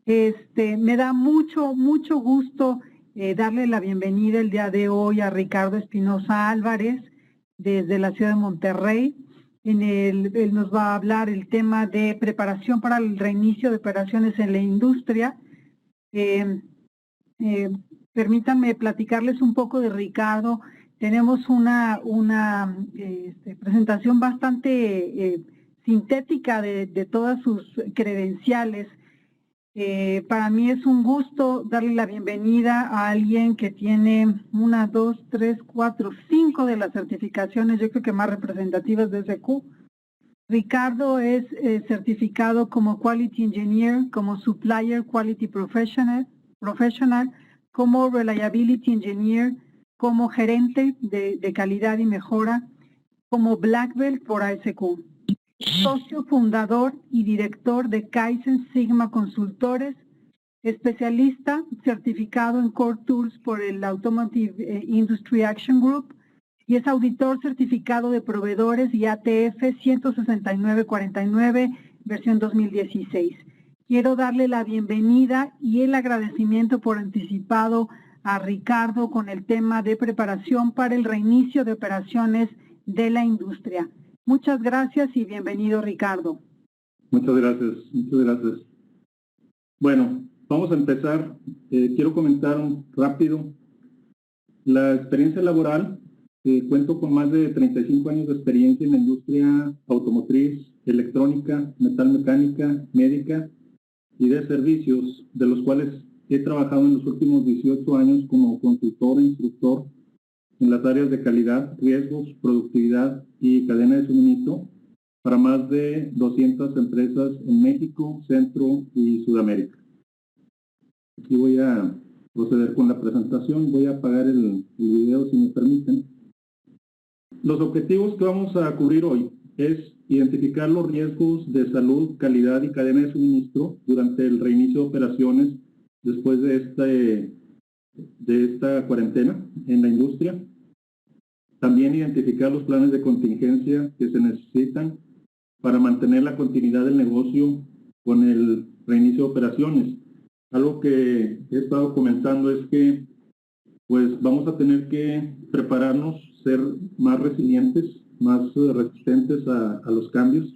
Me da mucho gusto darle la bienvenida el día de hoy a Ricardo Espinosa Álvarez desde la ciudad de Monterrey. Él nos va a hablar el tema de preparación para el reinicio de operaciones en la industria. Permítanme platicarles un poco de Ricardo. Tenemos una presentación bastante sintética de todas sus credenciales. Para mí es un gusto darle la bienvenida a alguien que tiene 1, 2, 3, 4, 5 de las certificaciones, yo creo que más representativas de SQ. Ricardo es certificado como Quality Engineer, como Supplier Quality Professional, como Reliability Engineer, como gerente de calidad y mejora, como Black Belt por ASQ. Socio fundador y director de Kaizen Sigma Consultores, especialista certificado en Core Tools por el Automotive Industry Action Group y es auditor certificado de proveedores y ATF 16949, versión 2016. Quiero darle la bienvenida y el agradecimiento por anticipado a Ricardo con el tema de preparación para el reinicio de operaciones de la industria. Muchas gracias y bienvenido, Ricardo. Muchas gracias. Bueno, vamos a empezar. Quiero comentar rápido la experiencia laboral. Cuento con más de 35 años de experiencia en la industria automotriz, electrónica, metalmecánica, médica y de servicios, de los cuales he trabajado en los últimos 18 años como consultor e instructor en las áreas de calidad, riesgos, productividad y cadena de suministro para más de 200 empresas en México, Centro y Sudamérica. Aquí voy a proceder con la presentación. Voy a apagar el video si me permiten. Los objetivos que vamos a cubrir hoy es identificar los riesgos de salud, calidad y cadena de suministro durante el reinicio de operaciones después de esta cuarentena en la industria. También identificar los planes de contingencia que se necesitan para mantener la continuidad del negocio con el reinicio de operaciones. Algo que he estado comentando es que pues vamos a tener que prepararnos, ser más resilientes, más resistentes a los cambios,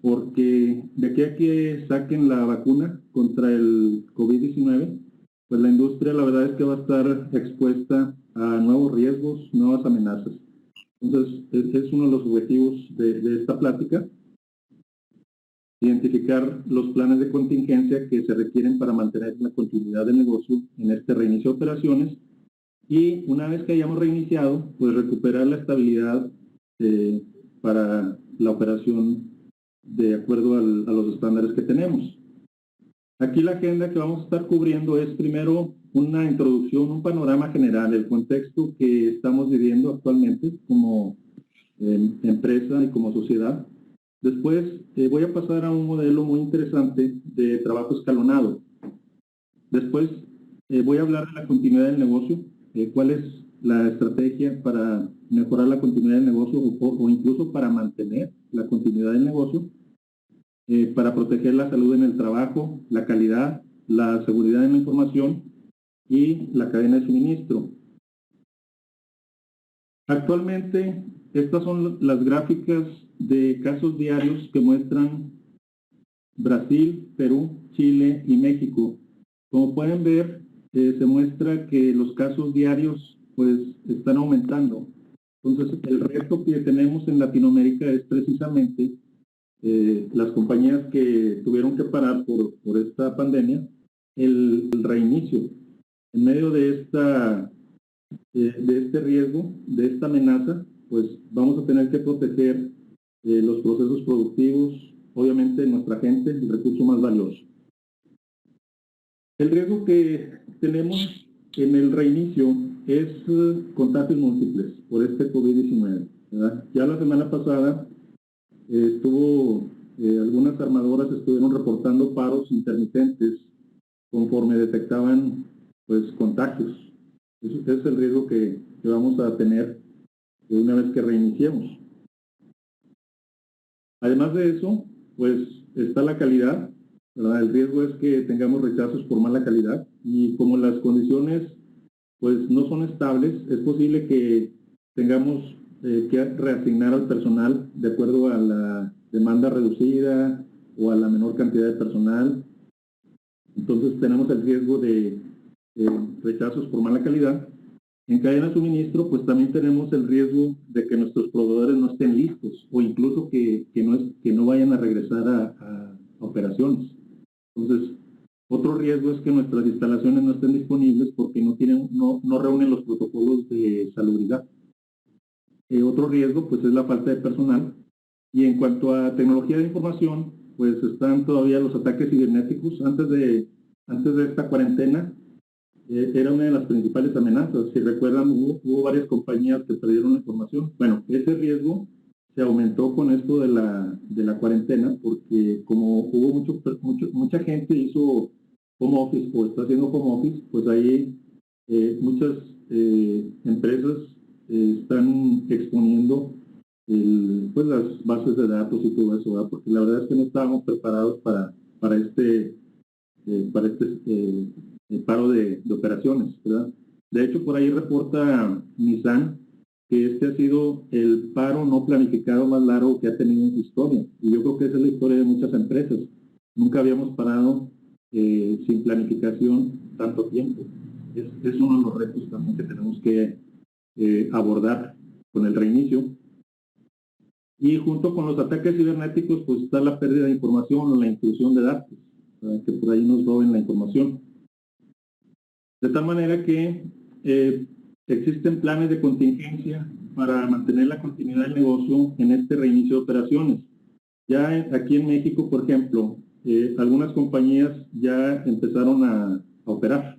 porque de aquí a que saquen la vacuna contra el COVID-19, pues la industria la verdad es que va a estar expuesta a nuevos riesgos, nuevas amenazas. Entonces, es uno de los objetivos de esta plática, identificar los planes de contingencia que se requieren para mantener la continuidad del negocio en este reinicio de operaciones y una vez que hayamos reiniciado, pues recuperar la estabilidad para la operación de acuerdo a los estándares que tenemos. Aquí la agenda que vamos a estar cubriendo es primero una introducción, un panorama general, el contexto que estamos viviendo actualmente como empresa y como sociedad. Después voy a pasar a un modelo muy interesante de trabajo escalonado. Después voy a hablar de la continuidad del negocio, cuál es la estrategia para mejorar la continuidad del negocio o incluso para mantener la continuidad del negocio. Para proteger la salud en el trabajo, la calidad, la seguridad en la información y la cadena de suministro. Actualmente, estas son las gráficas de casos diarios que muestran Brasil, Perú, Chile y México. Como pueden ver, se muestra que los casos diarios pues están aumentando. Entonces, el reto que tenemos en Latinoamérica es precisamente las compañías que tuvieron que parar por esta pandemia, el reinicio. En medio de este riesgo, de esta amenaza, pues vamos a tener que proteger los procesos productivos, obviamente nuestra gente, el recurso más valioso. El riesgo que tenemos en el reinicio es contagios múltiples por este COVID-19. Ya la semana pasada algunas armadoras estuvieron reportando paros intermitentes conforme detectaban pues contagios. Ese es el riesgo que vamos a tener una vez que reiniciemos. Además de eso, pues está la calidad. ¿verdad? El riesgo es que tengamos rechazos por mala calidad y como las condiciones pues no son estables, es posible que tengamos que reasignar al personal de acuerdo a la demanda reducida o a la menor cantidad de personal. Entonces tenemos el riesgo de rechazos por mala calidad. En cadena de suministro, pues también tenemos el riesgo de que nuestros proveedores no estén listos o incluso que no vayan a regresar a operaciones. Entonces, otro riesgo es que nuestras instalaciones no estén disponibles porque no reúnen los protocolos de salubridad. Otro riesgo, pues, es la falta de personal. Y en cuanto a tecnología de información, pues están todavía los ataques cibernéticos. Antes de esta cuarentena, era una de las principales amenazas. Si recuerdan, hubo varias compañías que perdieron la información. Bueno, ese riesgo se aumentó con esto de la cuarentena porque como hubo mucha gente hizo home office o está haciendo home office, pues ahí muchas empresas están exponiendo pues las bases de datos y todo eso, ¿verdad? Porque la verdad es que no estábamos preparados para este paro de operaciones, ¿verdad? De hecho, por ahí reporta Nissan que este ha sido el paro no planificado más largo que ha tenido en su historia. Y yo creo que esa es la historia de muchas empresas. Nunca habíamos parado sin planificación tanto tiempo. Es uno de los retos también que tenemos que abordar con el reinicio. Y junto con los ataques cibernéticos, pues está la pérdida de información o la intrusión de datos, ¿verdad? Que por ahí nos roben la información. De tal manera que existen planes de contingencia para mantener la continuidad del negocio en este reinicio de operaciones. Ya aquí en México, por ejemplo, algunas compañías ya empezaron a operar.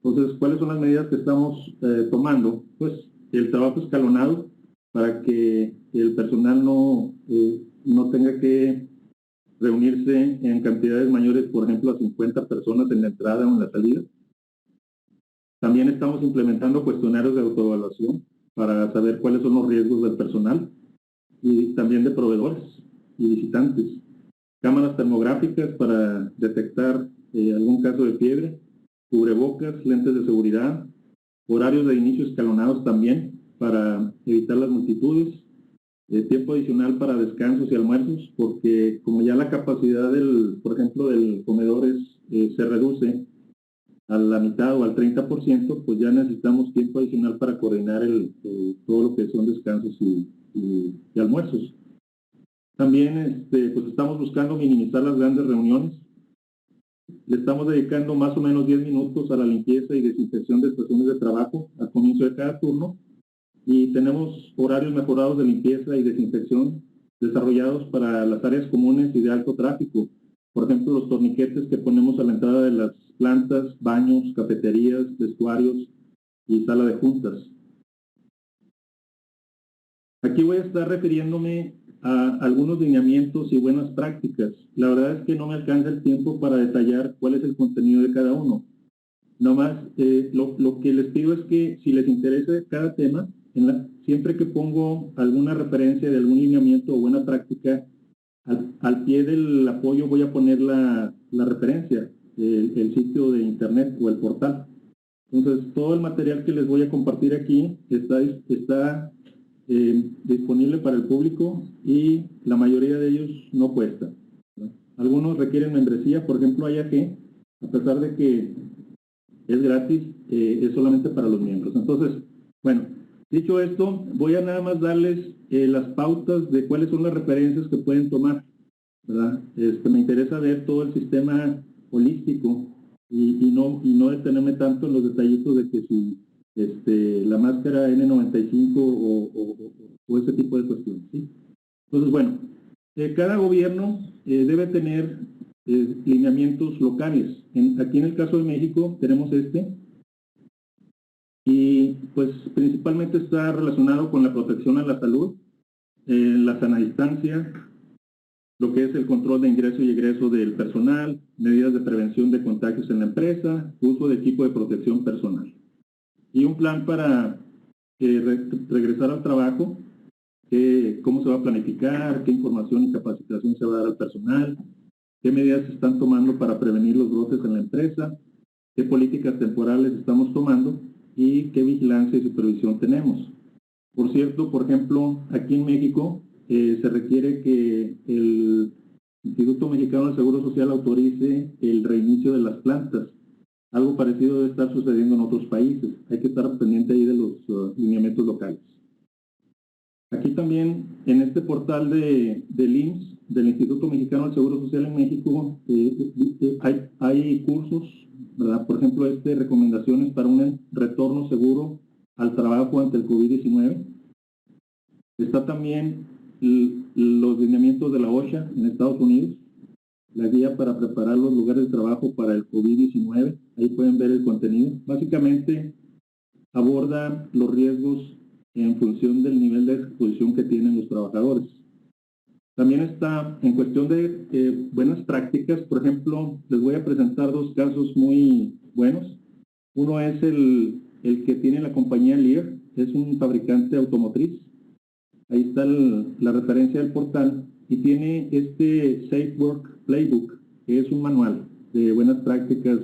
Entonces, ¿cuáles son las medidas que estamos tomando? Pues el trabajo escalonado para que el personal no tenga que reunirse en cantidades mayores, por ejemplo, a 50 personas en la entrada o en la salida. También estamos implementando cuestionarios de autoevaluación para saber cuáles son los riesgos del personal y también de proveedores y visitantes. Cámaras termográficas para detectar algún caso de fiebre, cubrebocas, lentes de seguridad, horarios de inicio escalonados también para evitar las multitudes, tiempo adicional para descansos y almuerzos, porque como ya la capacidad por ejemplo, del comedor se reduce a la mitad o al 30%, pues ya necesitamos tiempo adicional para coordinar todo lo que son descansos y almuerzos. También pues estamos buscando minimizar las grandes reuniones. Le estamos dedicando más o menos 10 minutos a la limpieza y desinfección de estaciones de trabajo al comienzo de cada turno y tenemos horarios mejorados de limpieza y desinfección desarrollados para las áreas comunes y de alto tráfico. Por ejemplo, los torniquetes que ponemos a la entrada de las plantas, baños, cafeterías, vestuarios y sala de juntas. Aquí voy a estar refiriéndome a algunos lineamientos y buenas prácticas. La verdad es que no me alcanza el tiempo para detallar cuál es el contenido de cada uno. Nomás, lo que les pido es que si les interesa cada tema, siempre que pongo alguna referencia de algún lineamiento o buena práctica, al pie del apoyo voy a poner la referencia, el sitio de internet o el portal. Entonces, todo el material que les voy a compartir aquí está disponible para el público y la mayoría de ellos no cuesta, ¿no? Algunos requieren membresía, por ejemplo, IAG, a pesar de que es gratis, es solamente para los miembros. Entonces, bueno, dicho esto, voy a nada más darles las pautas de cuáles son las referencias que pueden tomar, ¿verdad? Me interesa ver todo el sistema holístico y no detenerme tanto en los detallitos de que si la máscara N95 o ese tipo de cuestiones, ¿sí? Entonces, bueno, cada gobierno debe tener lineamientos locales. Aquí en el caso de México tenemos y pues principalmente está relacionado con la protección a la salud, la sana distancia, lo que es el control de ingreso y egreso del personal, medidas de prevención de contagios en la empresa, uso de equipo de protección personal. Y un plan para regresar al trabajo, cómo se va a planificar, qué información y capacitación se va a dar al personal, qué medidas se están tomando para prevenir los brotes en la empresa, qué políticas temporales estamos tomando y qué vigilancia y supervisión tenemos. Por cierto, por ejemplo, aquí en México se requiere que el Instituto Mexicano del Seguro Social autorice el reinicio de las plantas. Algo parecido debe estar sucediendo en otros países. Hay que estar pendiente ahí de los lineamientos locales. Aquí también, en este portal del IMSS, del Instituto Mexicano del Seguro Social en México, hay cursos, ¿verdad? Por ejemplo, recomendaciones para un retorno seguro al trabajo ante el COVID-19. Está también los lineamientos de la OSHA en Estados Unidos, la guía para preparar los lugares de trabajo para el COVID-19. Ahí pueden ver el contenido. Básicamente aborda los riesgos en función del nivel de exposición que tienen los trabajadores. También está en cuestión de buenas prácticas. Por ejemplo, les voy a presentar dos casos muy buenos. Uno es el que tiene la compañía Lear, es un fabricante automotriz. Ahí está la referencia del portal y tiene este Safe Work Playbook, que es un manual de buenas prácticas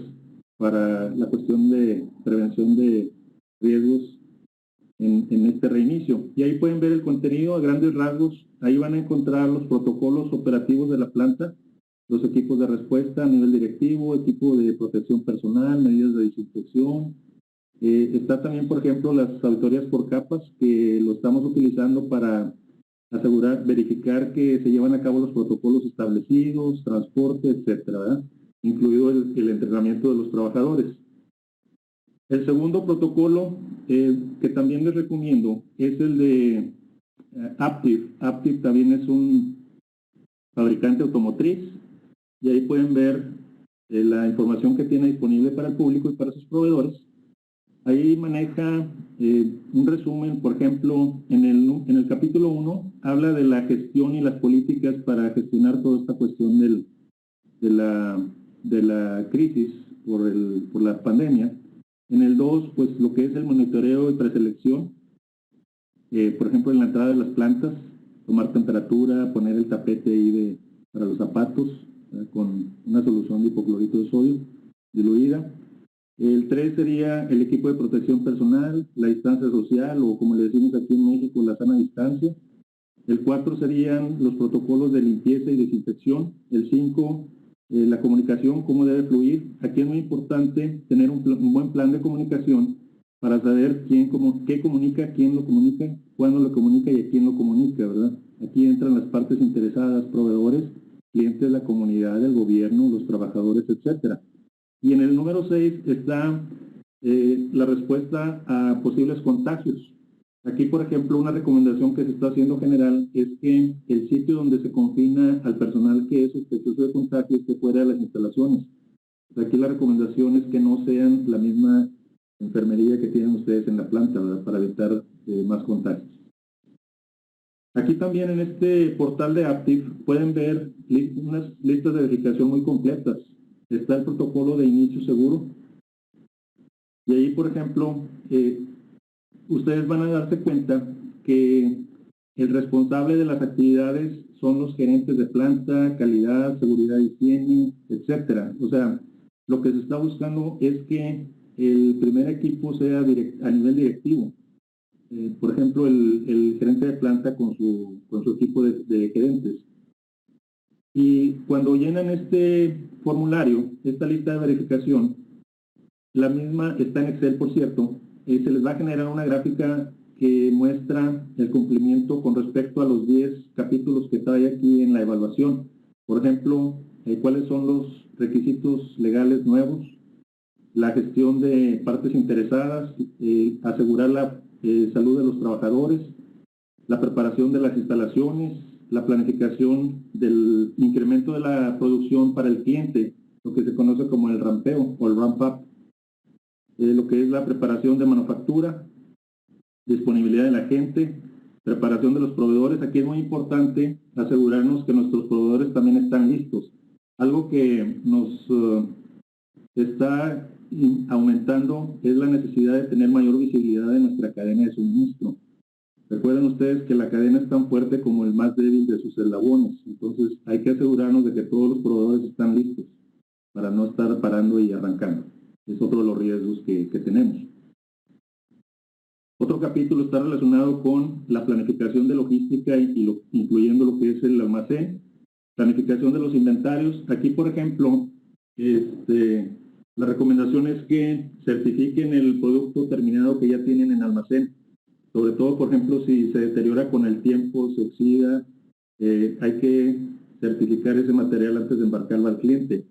para la cuestión de prevención de riesgos en este reinicio. Y ahí pueden ver el contenido a grandes rasgos. Ahí van a encontrar los protocolos operativos de la planta, los equipos de respuesta a nivel directivo, equipo de protección personal, medidas de desinfección. Está también, por ejemplo, las auditorías por capas, que lo estamos utilizando para verificar que se llevan a cabo los protocolos establecidos, transporte, etcétera, ¿verdad? Incluido el entrenamiento de los trabajadores. El segundo protocolo que también les recomiendo es el de Aptiv. Aptiv también es un fabricante automotriz y ahí pueden ver la información que tiene disponible para el público y para sus proveedores. Ahí maneja un resumen, por ejemplo, en el capítulo 1 habla de la gestión y las políticas para gestionar toda esta cuestión de la crisis por la pandemia. En el 2, pues lo que es el monitoreo y preselección, por ejemplo, en la entrada de las plantas, tomar temperatura, poner el tapete ahí para los zapatos con una solución de hipoclorito de sodio diluida. El 3 sería el equipo de protección personal, la distancia social o como le decimos aquí en México, la sana distancia. El 4 serían los protocolos de limpieza y desinfección. El 5, la comunicación, cómo debe fluir. Aquí es muy importante tener un buen plan de comunicación para saber qué comunica, quién lo comunica, cuándo lo comunica y a quién lo comunica, ¿verdad? Aquí entran las partes interesadas, proveedores, clientes de la comunidad, del gobierno, los trabajadores, etcétera. Y en el número 6 está la respuesta a posibles contagios. Aquí, por ejemplo, una recomendación que se está haciendo general es que el sitio donde se confina al personal que es sospechoso de contagio esté fuera de las instalaciones. Aquí la recomendación es que no sean la misma enfermería que tienen ustedes en la planta, ¿verdad? Para evitar más contagios. Aquí también en este portal de Aptiv pueden ver unas listas de verificación muy completas. Está el protocolo de inicio seguro. Y ahí, por ejemplo, ustedes van a darse cuenta que el responsable de las actividades son los gerentes de planta, calidad, seguridad, higiene, etcétera. O sea, lo que se está buscando es que el primer equipo sea a nivel directivo. Por ejemplo, el gerente de planta con su equipo de gerentes. Y cuando llenan este formulario, esta lista de verificación, la misma está en Excel, por cierto, se les va a generar una gráfica que muestra el cumplimiento con respecto a los 10 capítulos que trae aquí en la evaluación. Por ejemplo, cuáles son los requisitos legales nuevos, la gestión de partes interesadas, asegurar la salud de los trabajadores, la preparación de las instalaciones, la planificación del incremento de la producción para el cliente, lo que se conoce como el rampeo o el ramp-up, lo que es la preparación de manufactura, disponibilidad de la gente, preparación de los proveedores. Aquí es muy importante asegurarnos que nuestros proveedores también están listos. Algo que nos está aumentando es la necesidad de tener mayor visibilidad de nuestra cadena de suministro. Recuerden ustedes que la cadena es tan fuerte como el más débil de sus eslabones. Entonces hay que asegurarnos de que todos los proveedores están listos para no estar parando y arrancando. Es otro de los riesgos que tenemos. Otro capítulo está relacionado con la planificación de logística incluyendo lo que es el almacén, planificación de los inventarios. Aquí, por ejemplo, la recomendación es que certifiquen el producto terminado que ya tienen en almacén. Sobre todo, por ejemplo, si se deteriora con el tiempo, se oxida, hay que certificar ese material antes de embarcarlo al cliente.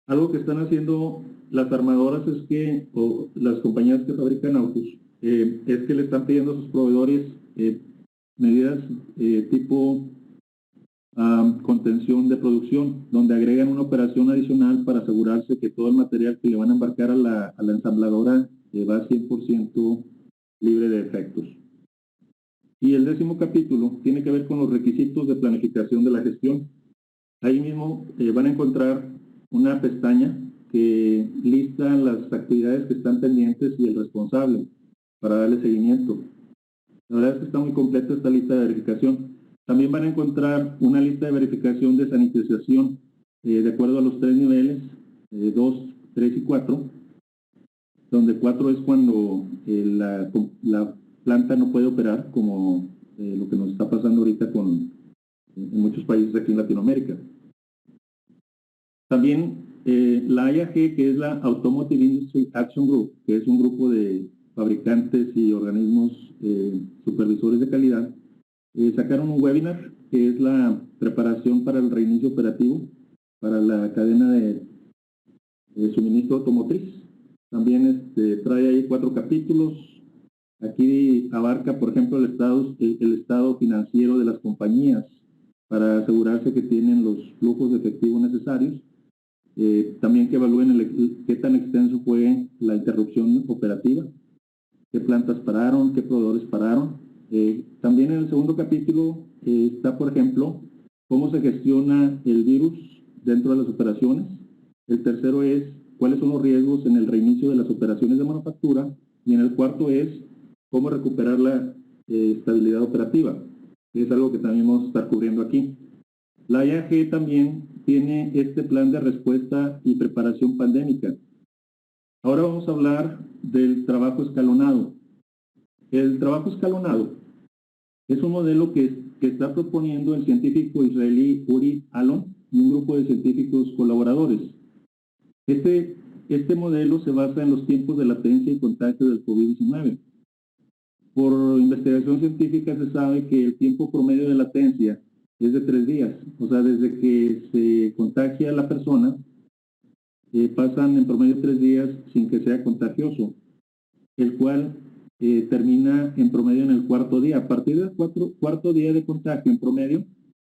Algo que están haciendo las armadoras es que, o las compañías que fabrican autos, es que le están pidiendo a sus proveedores medidas tipo contención de producción, donde agregan una operación adicional para asegurarse que todo el material que le van a embarcar a la ensambladora va 100% libre de defectos. Y el 10º capítulo tiene que ver con los requisitos de planificación de la gestión. Ahí mismo van a encontrar una pestaña que lista las actividades que están pendientes y el responsable para darle seguimiento. La verdad es que está muy completa esta lista de verificación. También van a encontrar una lista de verificación de sanitización de acuerdo a los 3 niveles, 2, 3 y 4, donde 4 es cuando la planta no puede operar, como lo que nos está pasando ahorita en muchos países aquí en Latinoamérica. También la IAG, que es la Automotive Industry Action Group, que es un grupo de fabricantes y organismos supervisores de calidad, sacaron un webinar que es la preparación para el reinicio operativo para la cadena de suministro automotriz. También trae ahí 4 capítulos. Aquí abarca, por ejemplo, el estado financiero de las compañías para asegurarse que tienen los flujos de efectivo necesarios. También que evalúen qué tan extenso fue la interrupción operativa, qué plantas pararon, qué proveedores pararon. También en el 2º capítulo está, por ejemplo, cómo se gestiona el virus dentro de las operaciones. El 3º es cuáles son los riesgos en el reinicio de las operaciones de manufactura. Y en el 4º es cómo recuperar la estabilidad operativa, que es algo que también vamos a estar cubriendo aquí. La IAG también tiene este plan de respuesta y preparación pandémica. Ahora vamos a hablar del trabajo escalonado. El trabajo escalonado es un modelo que está proponiendo el científico israelí Uri Alon y un grupo de científicos colaboradores. Este modelo se basa en los tiempos de latencia y contagio del COVID-19. Por investigación científica se sabe que el tiempo promedio de latencia es de 3 días. O sea, desde que se contagia la persona, pasan en promedio 3 días sin que sea contagioso, el cual termina en promedio en el 4º día. A partir del 4º día de contagio en promedio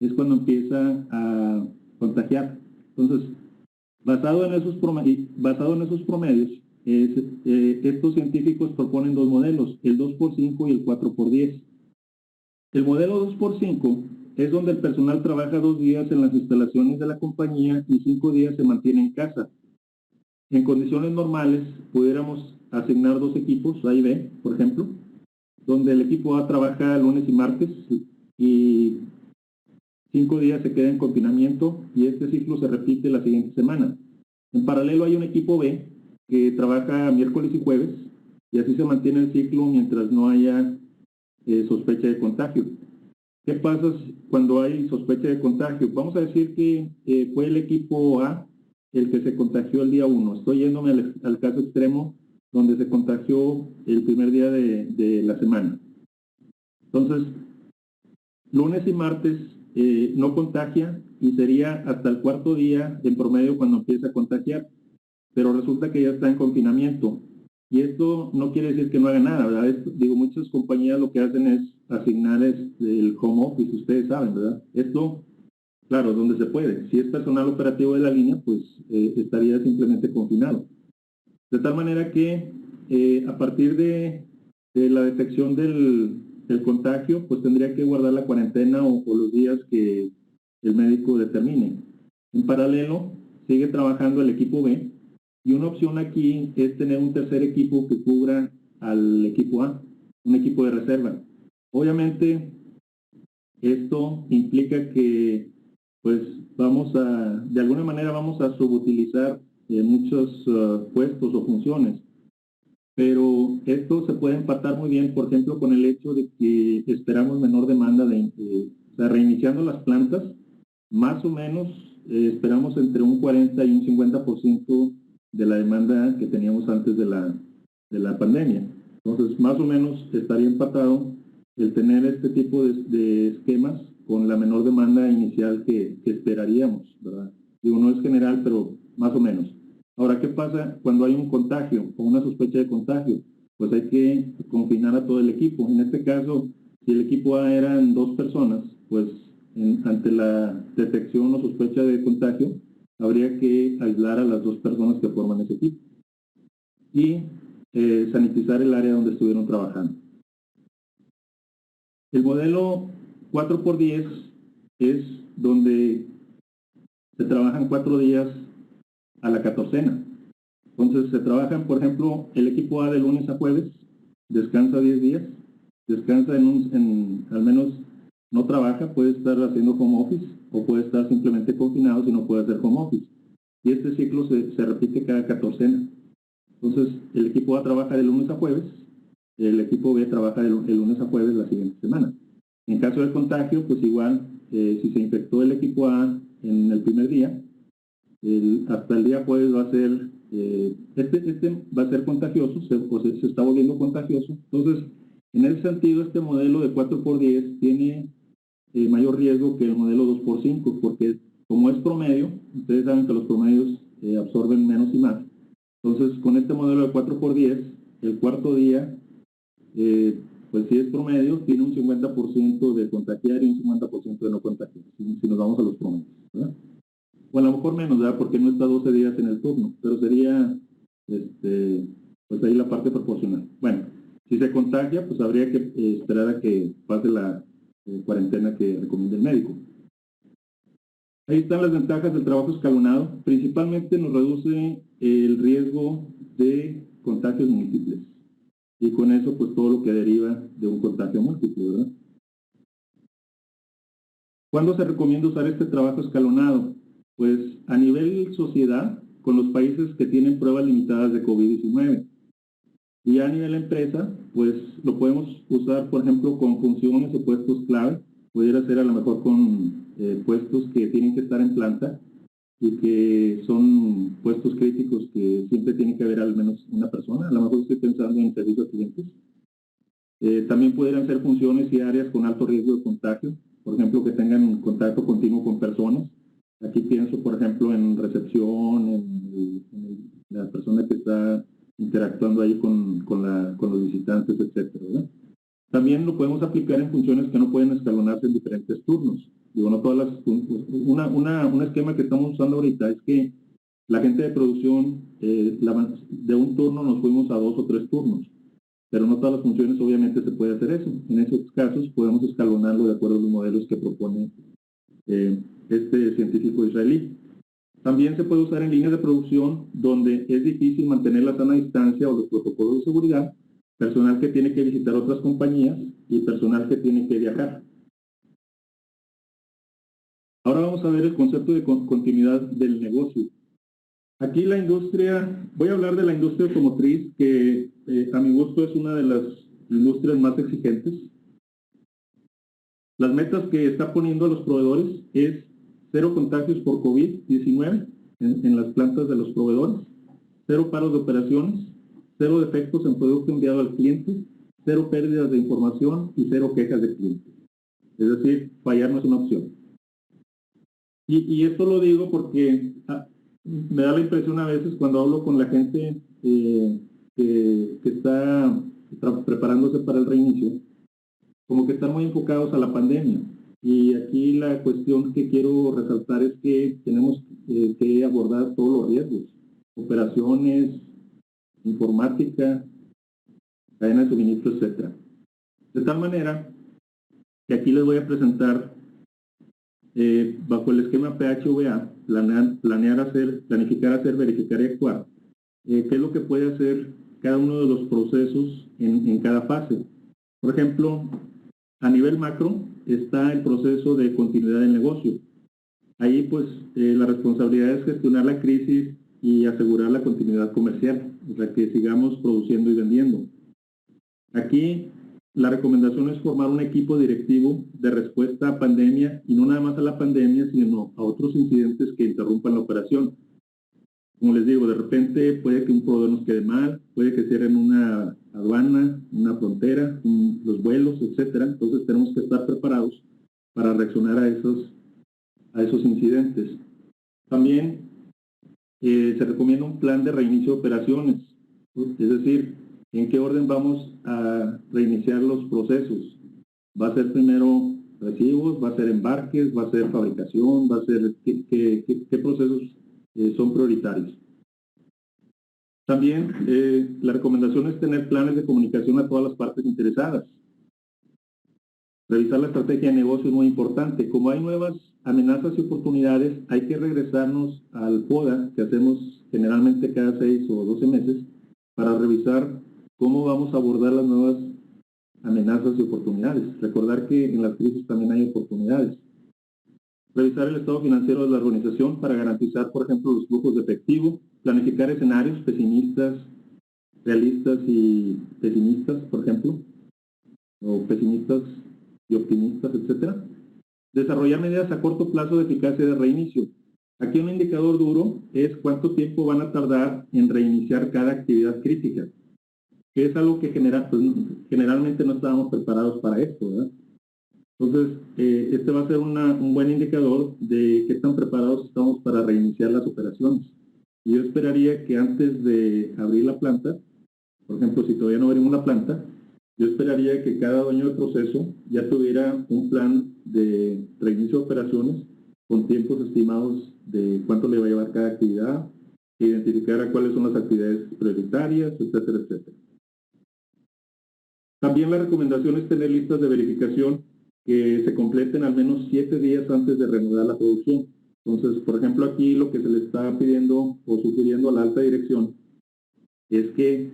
es cuando empieza a contagiar. Entonces, basado en esos promedios, estos científicos proponen 2 modelos, el 2x5 y el 4x10. El modelo 2x5 es donde el personal trabaja 2 días en las instalaciones de la compañía y 5 días se mantiene en casa. En condiciones normales, pudiéramos asignar 2 equipos, A y B, por ejemplo, donde el equipo A trabaja lunes y martes y 5 días se queda en confinamiento y este ciclo se repite la siguiente semana. En paralelo hay un equipo B que trabaja miércoles y jueves y así se mantiene el ciclo mientras no haya sospecha de contagio. ¿Qué pasa cuando hay sospecha de contagio? Vamos a decir que fue el equipo A el que se contagió el día 1. Estoy yéndome al caso extremo donde se contagió el primer día de la semana. Entonces, lunes y martes no contagia y sería hasta el 4º día en promedio cuando empieza a contagiar, pero resulta que ya está en confinamiento. Y esto no quiere decir que no haga nada, ¿verdad? Muchas compañías lo que hacen es asignar el home office, ustedes saben, ¿verdad? Esto, claro, donde se puede. Si es personal operativo de la línea, pues estaría simplemente confinado. De tal manera que a partir de la detección del contagio, pues tendría que guardar la cuarentena o los días que el médico determine. En paralelo, sigue trabajando el equipo B y una opción aquí es tener un tercer equipo que cubra al equipo A, un equipo de reserva. Obviamente, esto implica que, pues, de alguna manera vamos a subutilizar muchos puestos o funciones. Pero esto se puede empatar muy bien, por ejemplo, con el hecho de que esperamos menor demanda o sea, reiniciando las plantas, más o menos esperamos entre un 40 y un 50% de la demanda que teníamos antes de la pandemia. Entonces, más o menos estaría empatado el tener este tipo de esquemas con la menor demanda inicial que esperaríamos, ¿verdad? Digo, no es general, pero más o menos. Ahora, ¿qué pasa cuando hay un contagio o una sospecha de contagio? Pues hay que confinar a todo el equipo. En este caso, si el equipo A eran 2 personas, pues ante la detección o sospecha de contagio, habría que aislar a las 2 personas que forman ese equipo y sanitizar el área donde estuvieron trabajando. El modelo 4x10 es donde se trabajan 4 días a la 14ª. Entonces se trabajan, por ejemplo, el equipo A de lunes a jueves, descansa 10 días, descansa al menos no trabaja, puede estar haciendo home office o puede estar simplemente confinado si no puede hacer home office. Y este ciclo se repite cada 14ª. Entonces el equipo A trabaja de lunes a jueves, el equipo B trabaja el lunes a jueves la siguiente semana. En caso de contagio, pues igual, si se infectó el equipo A en el primer día, hasta el día jueves va a ser, este va a ser contagioso, se está volviendo contagioso. Entonces, en ese sentido, este modelo de 4x10 tiene mayor riesgo que el modelo 2x5, porque como es promedio, ustedes saben que los promedios absorben menos y más. Entonces, con este modelo de 4x10, el cuarto día, pues si es promedio, tiene un 50% de contagiar y un 50% de no contagiar, si nos vamos a los promedios, ¿verdad? O a lo mejor menos, ¿verdad? Porque no está 12 días en el turno, pero sería, pues ahí la parte proporcional. Bueno, si se contagia, pues habría que esperar a que pase la cuarentena que recomienda el médico. Ahí están las ventajas del trabajo escalonado. Principalmente nos reduce el riesgo de contagios múltiples. Y con eso, pues todo lo que deriva de un contagio múltiple, ¿verdad? ¿Cuándo se recomienda usar este trabajo escalonado? Pues a nivel sociedad, con los países que tienen pruebas limitadas de COVID-19. Y a nivel empresa, pues lo podemos usar, por ejemplo, con funciones o puestos clave. Pudiera ser a lo mejor con puestos que tienen que estar en planta y que son puestos críticos que siempre tiene que haber al menos una persona. A lo mejor estoy pensando en servicio a clientes. También pudieran ser funciones y áreas con alto riesgo de contagio. Por ejemplo, que tengan contacto continuo con personas. Aquí pienso, por ejemplo, en recepción, en la persona que está interactuando ahí con los visitantes, etcétera, ¿verdad? También lo podemos aplicar en funciones que no pueden escalonarse en diferentes turnos. Digo, no todas las... Un esquema que estamos usando ahorita es que la gente de producción, de un turno nos fuimos a 2 o 3 turnos. Pero no todas las funciones obviamente se puede hacer eso. En esos casos podemos escalonarlo de acuerdo a los modelos que propone este científico israelí. También se puede usar en líneas de producción donde es difícil mantener la sana distancia o los protocolos de seguridad, personal que tiene que visitar otras compañías y personal que tiene que viajar. Ahora vamos a ver el concepto de continuidad del negocio. Aquí la industria, voy a hablar de la industria automotriz, que a mi gusto es una de las industrias más exigentes. Las metas que está poniendo a los proveedores es 0 contagios por COVID-19 en las plantas de los proveedores, 0 paros de operaciones, 0 defectos en producto enviado al cliente, 0 pérdidas de información y 0 quejas de cliente. Es decir, fallar no es una opción. Y esto lo digo porque me da la impresión a veces cuando hablo con la gente que está preparándose para el reinicio, como que están muy enfocados a la pandemia. Y aquí la cuestión que quiero resaltar es que tenemos que abordar todos los riesgos, operaciones, informática, cadena de suministro, etc. De tal manera que aquí les voy a presentar, bajo el esquema PHVA, planificar, hacer, verificar y actuar, qué es lo que puede hacer cada uno de los procesos en cada fase. Por ejemplo, A nivel macro está el proceso de continuidad del negocio. Ahí pues la responsabilidad es gestionar la crisis y asegurar la continuidad comercial, o sea que sigamos produciendo y vendiendo. Aquí la recomendación es formar un equipo directivo de respuesta a pandemia, y no nada más a la pandemia, sino a otros incidentes que interrumpan la operación. Como les digo, de repente puede que un proveedor nos quede mal, puede que cierren una aduana, una frontera, los vuelos, etcétera. Entonces tenemos que estar preparados para reaccionar a esos incidentes. También se recomienda un plan de reinicio de operaciones, es decir, en qué orden vamos a reiniciar los procesos. Va a ser primero recibos, va a ser embarques, va a ser fabricación, va a ser qué procesos son prioritarios. También la recomendación es tener planes de comunicación a todas las partes interesadas. Revisar la estrategia de negocio es muy importante. Como hay nuevas amenazas y oportunidades, hay que regresarnos al PODA, que hacemos generalmente cada 6 o 12 meses, para revisar cómo vamos a abordar las nuevas amenazas y oportunidades. Recordar que en las crisis también hay oportunidades. Revisar el estado financiero de la organización para garantizar, por ejemplo, los flujos de efectivo, planificar escenarios pesimistas, realistas y pesimistas, por ejemplo, o pesimistas y optimistas, etcétera. Desarrollar medidas a corto plazo de eficacia de reinicio. Aquí un indicador duro es cuánto tiempo van a tardar en reiniciar cada actividad crítica, que es algo que generalmente no estábamos preparados para esto, ¿verdad? Entonces, este va a ser un buen indicador de qué tan preparados estamos para reiniciar las operaciones. Y yo esperaría que antes de abrir la planta, por ejemplo, si todavía no abrimos la planta, yo esperaría que cada dueño de proceso ya tuviera un plan de reinicio de operaciones con tiempos estimados de cuánto le va a llevar cada actividad, identificar cuáles son las actividades prioritarias, etcétera, etcétera. También la recomendación es tener listas de verificación que se completen al menos 7 días antes de reanudar la producción. Entonces, por ejemplo, aquí lo que se le está pidiendo o sugiriendo a la alta dirección es que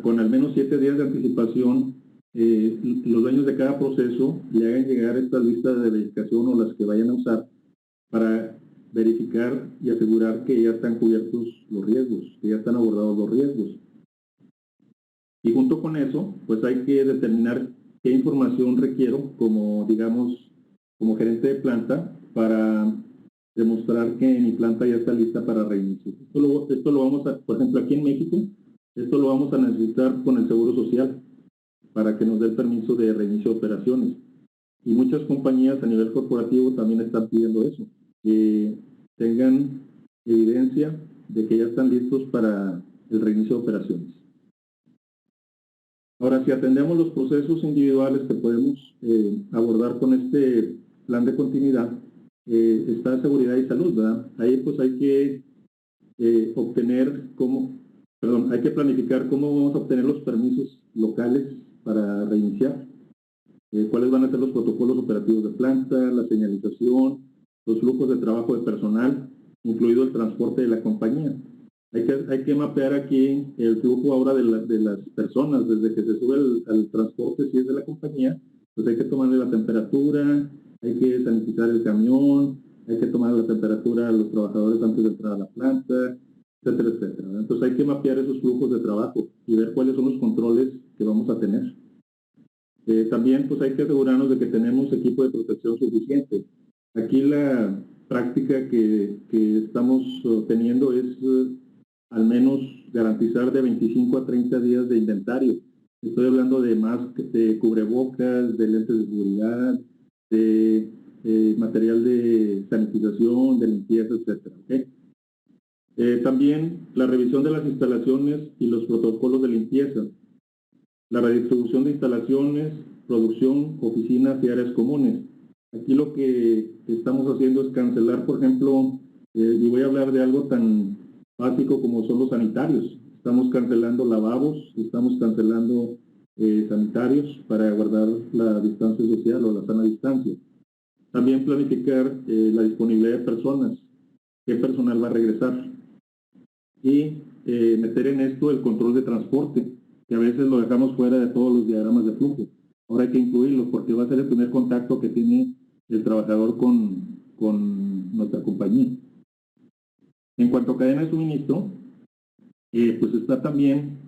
con al menos 7 días de anticipación, los dueños de cada proceso le hagan llegar estas listas de verificación o las que vayan a usar para verificar y asegurar que ya están cubiertos los riesgos, que ya están abordados los riesgos. Y junto con eso, pues hay que determinar qué información requiero como, digamos, como gerente de planta para demostrar que mi planta ya está lista para reinicio. Esto lo vamos a, por ejemplo, aquí en México, esto lo vamos a necesitar con el Seguro Social para que nos dé el permiso de reinicio de operaciones. Y muchas compañías a nivel corporativo también están pidiendo eso, que tengan evidencia de que ya están listos para el reinicio de operaciones. Ahora, si atendemos los procesos individuales que podemos abordar con este plan de continuidad, está seguridad y salud, ¿verdad? Ahí pues hay que hay que planificar cómo vamos a obtener los permisos locales para reiniciar, cuáles van a ser los protocolos operativos de planta, la señalización, los flujos de trabajo de personal, incluido el transporte de la compañía. Hay que mapear aquí el flujo ahora de las personas, desde que se sube al transporte, si es de la compañía, pues hay que tomarle la temperatura, hay que sanitizar el camión, hay que tomar la temperatura a los trabajadores antes de entrar a la planta, etcétera, etcétera. Entonces hay que mapear esos flujos de trabajo y ver cuáles son los controles que vamos a tener. También pues hay que asegurarnos de que tenemos equipo de protección suficiente. Aquí la práctica que estamos teniendo es al menos garantizar de 25 a 30 días de inventario. Estoy hablando de cubrebocas, de lentes de seguridad, de material de sanitización, de limpieza, etcétera. ¿Okay? También la revisión de las instalaciones y los protocolos de limpieza. La redistribución de instalaciones, producción, oficinas y áreas comunes. Aquí lo que estamos haciendo es cancelar, por ejemplo, y voy a hablar de algo tan básico como son los sanitarios. Estamos cancelando lavabos, estamos cancelando sanitarios para guardar la distancia social o la sana distancia. También planificar la disponibilidad de personas, qué personal va a regresar. Y meter en esto el control de transporte, que a veces lo dejamos fuera de todos los diagramas de flujo. Ahora hay que incluirlos porque va a ser el primer contacto que tiene el trabajador con nuestra compañía. En cuanto a cadena de suministro, pues está también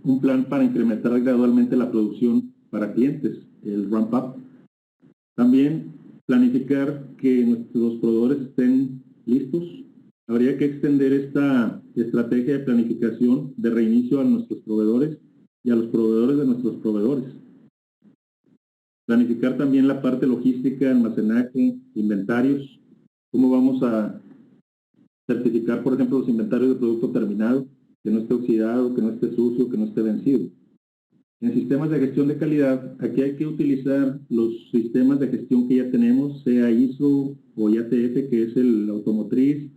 un plan para incrementar gradualmente la producción para clientes, el ramp up. También planificar que nuestros proveedores estén listos. Habría que extender esta estrategia de planificación de reinicio a nuestros proveedores y a los proveedores de nuestros proveedores. Planificar también la parte logística, almacenaje, inventarios. ¿Cómo vamos a certificar, por ejemplo, los inventarios de producto terminado? Que no esté oxidado, que no esté sucio, que no esté vencido. En sistemas de gestión de calidad, aquí hay que utilizar los sistemas de gestión que ya tenemos, sea ISO o IATF, que es el automotriz,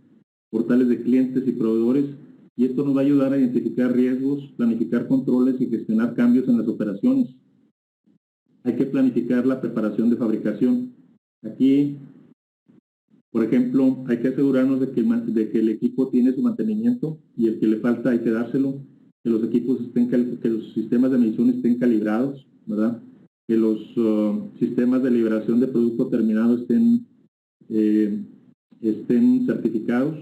portales de clientes y proveedores, y esto nos va a ayudar a identificar riesgos, planificar controles y gestionar cambios en las operaciones. Hay que planificar la preparación de fabricación. Aquí, por ejemplo, hay que asegurarnos de que el equipo tiene su mantenimiento y el que le falta hay que dárselo, que los equipos que los sistemas de medición estén calibrados, ¿verdad? Que los sistemas de liberación de producto terminado estén certificados.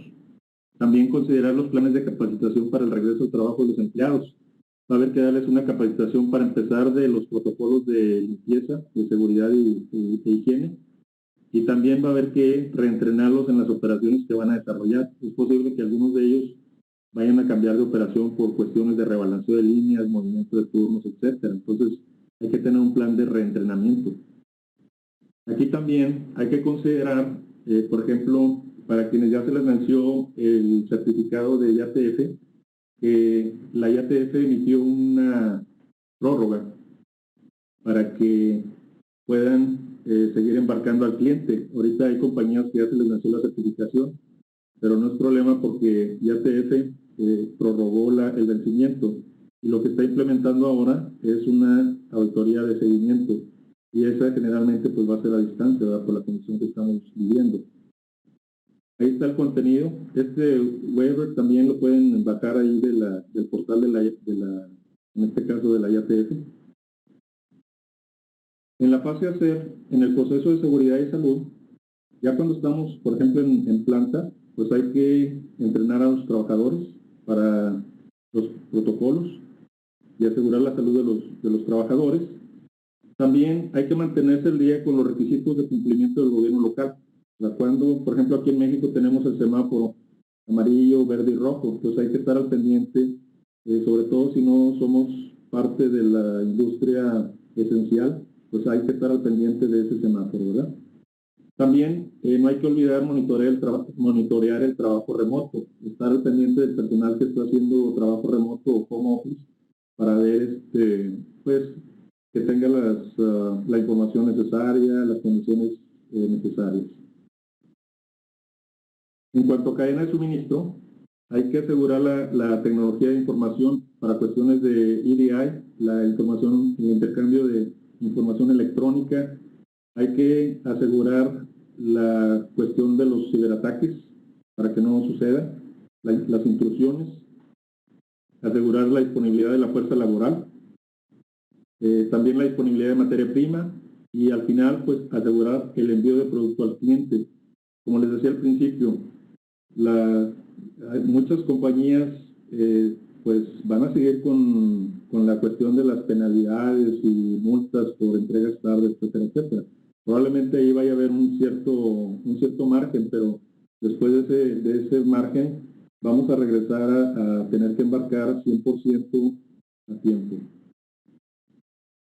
También considerar los planes de capacitación para el regreso al trabajo de los empleados. Va a haber que darles una capacitación para empezar de los protocolos de limpieza, de seguridad y higiene. Y también va a haber que reentrenarlos en las operaciones que van a desarrollar. Es posible que algunos de ellos vayan a cambiar de operación por cuestiones de rebalanceo de líneas, movimiento de turnos, etcétera. Entonces, hay que tener un plan de reentrenamiento. Aquí también hay que considerar, por ejemplo, para quienes ya se les venció el certificado de IATF, que la IATF emitió una prórroga para que puedan seguir embarcando al cliente. Ahorita hay compañías que ya se les venció la certificación, pero no es problema porque IATF prorrogó el vencimiento. Y lo que está implementando ahora es una auditoría de seguimiento. Y esa generalmente pues va a ser a distancia, ¿verdad? Por la condición que estamos viviendo. Ahí está el contenido. Este waiver también lo pueden bajar ahí del portal en este caso de la IATF. En la fase hacer, en el proceso de seguridad y salud, ya cuando estamos, por ejemplo, en planta, pues hay que entrenar a los trabajadores para los protocolos y asegurar la salud de los trabajadores. También hay que mantenerse al día con los requisitos de cumplimiento del gobierno local. Cuando, por ejemplo, aquí en México tenemos el semáforo amarillo, verde y rojo, pues hay que estar al pendiente, sobre todo si no somos parte de la industria esencial, pues hay que estar al pendiente de ese semáforo, ¿verdad? También no hay que olvidar monitorear el trabajo remoto, estar al pendiente del personal que está haciendo trabajo remoto o home office para ver pues que tenga la información necesaria, las condiciones necesarias. En cuanto a cadena de suministro, hay que asegurar la tecnología de información para cuestiones de EDI, el intercambio de información electrónica. Hay que asegurar la cuestión de los ciberataques para que no suceda, las intrusiones, asegurar la disponibilidad de la fuerza laboral, también la disponibilidad de materia prima y al final pues asegurar el envío de producto al cliente. Como les decía al principio, muchas compañías pues van a seguir con la cuestión de las penalidades y multas por entregas tarde, etcétera, etcétera. Probablemente ahí vaya a haber un cierto margen, pero después de ese margen vamos a regresar a tener que embarcar 100% a tiempo.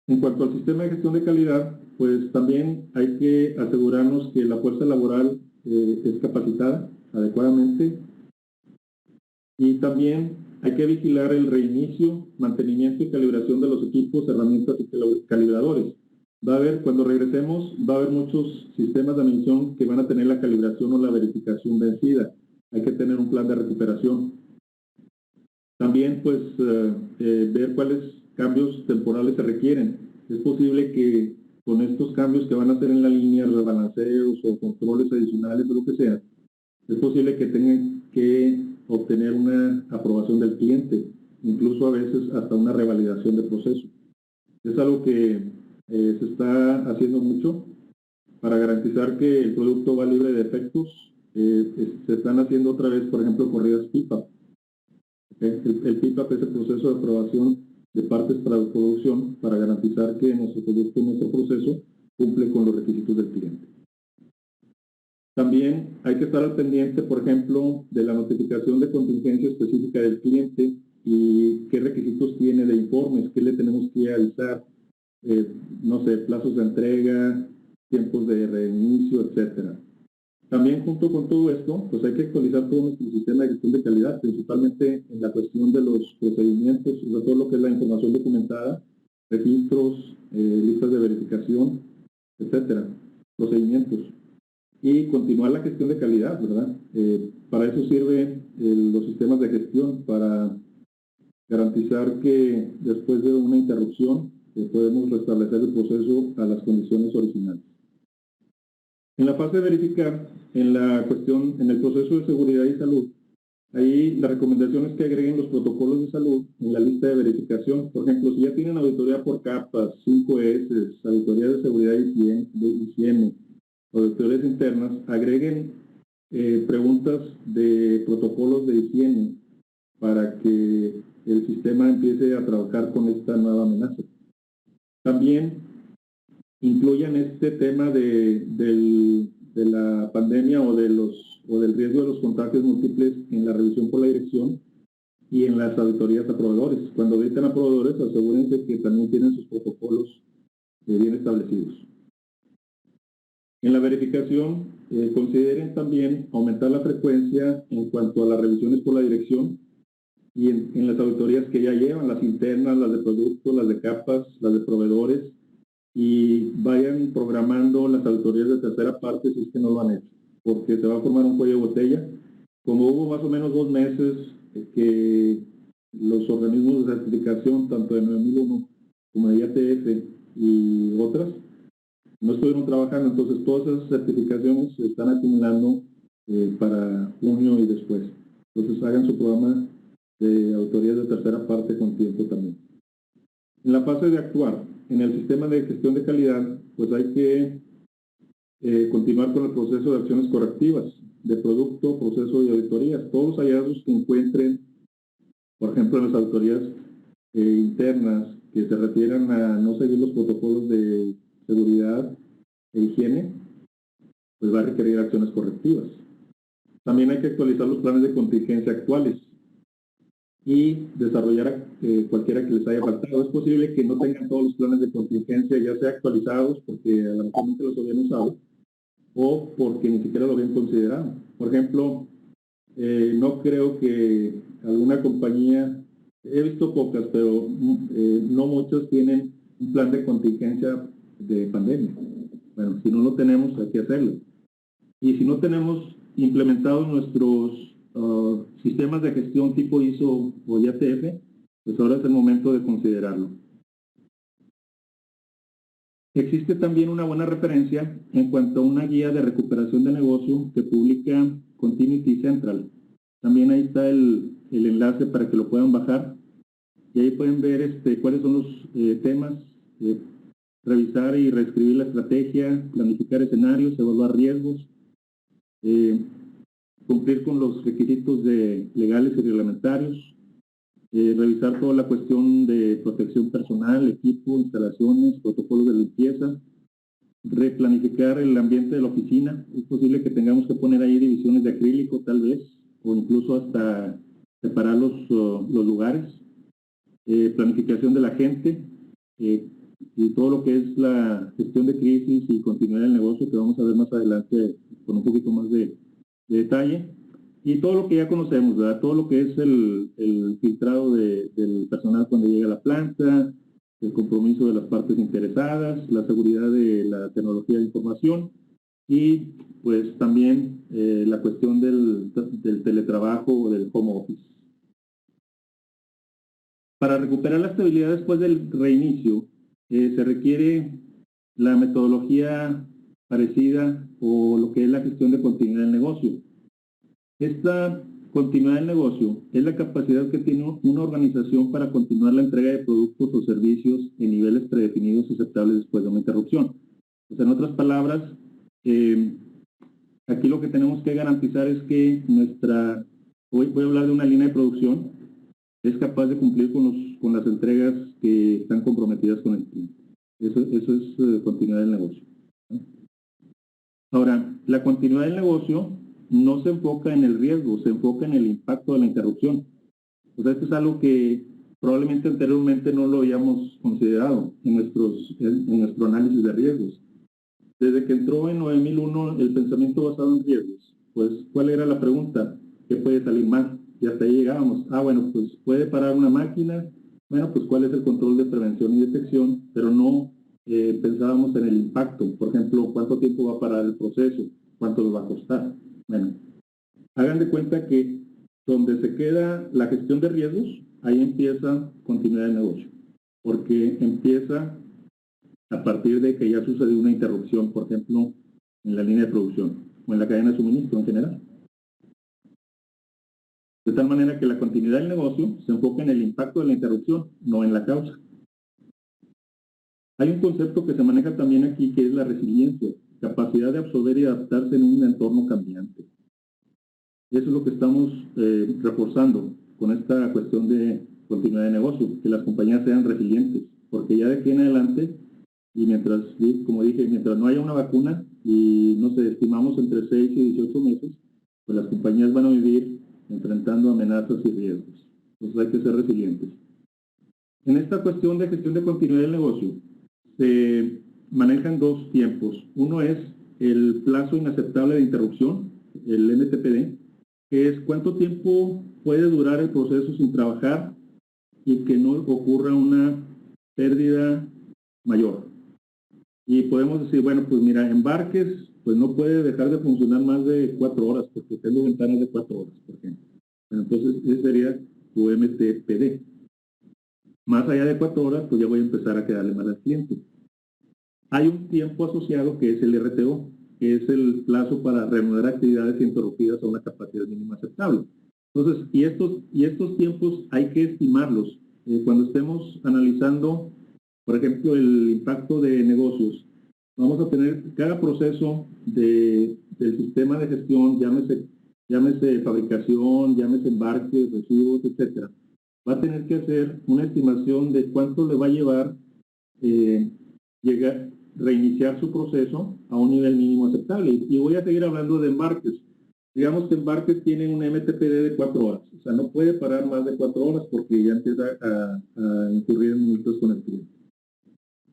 En cuanto al sistema de gestión de calidad, pues también hay que asegurarnos que la fuerza laboral es capacitada adecuadamente y también hay que vigilar el reinicio, mantenimiento y calibración de los equipos, herramientas y calibradores. Cuando regresemos, va a haber muchos sistemas de medición que van a tener la calibración o la verificación vencida. Hay que tener un plan de recuperación. También, pues, ver cuáles cambios temporales se requieren. Es posible que con estos cambios que van a hacer en la línea, rebalanceos o controles adicionales o lo que sea, es posible que tengan que obtener una aprobación del cliente, incluso a veces hasta una revalidación de proceso. Es algo que se está haciendo mucho para garantizar que el producto va libre de defectos. Se están haciendo otra vez, por ejemplo, corridas PPAP. El PPAP es el proceso de aprobación de partes para la producción para garantizar que nuestro producto y nuestro proceso cumple con los requisitos del cliente. También hay que estar al pendiente, por ejemplo, de la notificación de contingencia específica del cliente y qué requisitos tiene de informes, qué le tenemos que avisar, no sé, plazos de entrega, tiempos de reinicio, etcétera. También junto con todo esto, pues hay que actualizar todo nuestro sistema de gestión de calidad, principalmente en la cuestión de los procedimientos, sobre todo lo que es la información documentada, registros, listas de verificación, etcétera, procedimientos. Y continuar la gestión de calidad, ¿verdad? Para eso sirven los sistemas de gestión, para garantizar que después de una interrupción podemos restablecer el proceso a las condiciones originales. En la fase de verificar, en el proceso de seguridad y salud, ahí la recomendación es que agreguen los protocolos de salud en la lista de verificación. Por ejemplo, si ya tienen auditoría por capas, 5S, auditoría de seguridad y higiene, auditorías internas, agreguen preguntas de protocolos de higiene para que el sistema empiece a trabajar con esta nueva amenaza. También incluyan este tema de la pandemia o del riesgo de los contagios múltiples en la revisión por la dirección y en las auditorías a proveedores. Cuando auditen a proveedores, asegúrense que también tienen sus protocolos bien establecidos. En la verificación, consideren también aumentar la frecuencia en cuanto a las revisiones por la dirección y en las auditorías que ya llevan, las internas, las de productos, las de capas, las de proveedores, y vayan programando las auditorías de tercera parte si es que no lo han hecho, porque se va a formar un cuello de botella. Como hubo más o menos 2 meses que los organismos de certificación, tanto de 9001 como de IATF y otras, no estuvieron trabajando, entonces todas esas certificaciones se están acumulando para junio y después. Entonces hagan su programa de auditorías de tercera parte con tiempo también. En la fase de actuar, en el sistema de gestión de calidad, pues hay que continuar con el proceso de acciones correctivas de producto, proceso y auditorías. Todos los hallazgos que encuentren, por ejemplo, en las auditorías internas que se refieran a no seguir los protocolos de seguridad e higiene, pues va a requerir acciones correctivas. También hay que actualizar los planes de contingencia actuales y desarrollar cualquiera que les haya faltado. Es posible que no tengan todos los planes de contingencia ya sea actualizados porque a lo mejor nunca los habían usado o porque ni siquiera lo habían considerado. Por ejemplo, no creo que alguna compañía, he visto pocas, pero no muchas tienen un plan de contingencia de pandemia. Bueno, si no lo tenemos, hay que hacerlo. Y si no tenemos implementados nuestros sistemas de gestión tipo ISO o IATF, pues ahora es el momento de considerarlo. Existe también una buena referencia en cuanto a una guía de recuperación de negocio que publica Continuity Central. También ahí está el enlace para que lo puedan bajar y ahí pueden ver cuáles son los temas, revisar y reescribir la estrategia, planificar escenarios, evaluar riesgos, cumplir con los requisitos legales y reglamentarios, revisar toda la cuestión de protección personal, equipo, instalaciones, protocolos de limpieza, replanificar el ambiente de la oficina. Es posible que tengamos que poner ahí divisiones de acrílico tal vez, o incluso hasta separar los lugares, planificación de la gente, y todo lo que es la gestión de crisis y continuidad del negocio, que vamos a ver más adelante con un poquito más de detalle, y todo lo que ya conocemos, ¿verdad? Todo lo que es el filtrado del personal cuando llega a la planta, el compromiso de las partes interesadas, la seguridad de la tecnología de información y pues también la cuestión del teletrabajo o del home office. Para recuperar la estabilidad después del reinicio, se requiere la metodología parecida o lo que es la gestión de continuidad del negocio. Esta continuidad del negocio es la capacidad que tiene una organización para continuar la entrega de productos o servicios en niveles predefinidos y aceptables después de una interrupción. O sea, en otras palabras, aquí lo que tenemos que garantizar es que hoy voy a hablar de una línea de producción, es capaz de cumplir con las entregas que están comprometidas con el cliente. Eso es continuidad del negocio. Ahora, la continuidad del negocio no se enfoca en el riesgo, se enfoca en el impacto de la interrupción. O sea, esto es algo que probablemente anteriormente no lo habíamos considerado en nuestro análisis de riesgos. Desde que entró en 9001 el pensamiento basado en riesgos, pues, ¿cuál era la pregunta? ¿Qué puede salir mal? Y hasta ahí llegábamos. Bueno, pues, ¿puede parar una máquina? Bueno, pues, ¿cuál es el control de prevención y detección? Pero no pensábamos en el impacto. Por ejemplo, ¿cuánto tiempo va a parar el proceso? ¿Cuánto le va a costar? Bueno, hagan de cuenta que donde se queda la gestión de riesgos, ahí empieza continuidad de negocio. Porque empieza a partir de que ya sucedió una interrupción, por ejemplo, en la línea de producción o en la cadena de suministro en general. De tal manera que la continuidad del negocio se enfoca en el impacto de la interrupción, no en la causa. Hay un concepto que se maneja también aquí que es la resiliencia, capacidad de absorber y adaptarse en un entorno cambiante. Eso es lo que estamos reforzando con esta cuestión de continuidad de negocio, que las compañías sean resilientes, porque ya de aquí en adelante, y mientras, como dije, mientras no haya una vacuna, y no sé, estimamos entre 6 y 18 meses, pues las compañías van a vivir enfrentando amenazas y riesgos. Entonces hay que ser resilientes. En esta cuestión de gestión de continuidad del negocio, se manejan dos tiempos. Uno es el plazo inaceptable de interrupción, el MTPD, que es cuánto tiempo puede durar el proceso sin trabajar y que no ocurra una pérdida mayor. Y podemos decir, bueno, pues mira, embarques, pues no puede dejar de funcionar más de 4 horas, porque tengo ventanas de 4 horas, por ejemplo. Entonces, ese sería tu MTPD. Más allá de 4 horas, pues ya voy a empezar a quedarle mal al cliente. Hay un tiempo asociado que es el RTO, que es el plazo para reanudar actividades interrumpidas a una capacidad mínima aceptable. Entonces, y estos tiempos hay que estimarlos. Cuando estemos analizando, por ejemplo, el impacto de negocios, vamos a tener cada proceso del sistema de gestión, llámese fabricación, llámese embarques, residuos, etcétera. Va a tener que hacer una estimación de cuánto le va a llevar reiniciar su proceso a un nivel mínimo aceptable. Y voy a seguir hablando de embarques. Digamos que embarques tienen un MTPD de 4 horas. O sea, no puede parar más de 4 horas porque ya empieza a incurrir en multas con el cliente.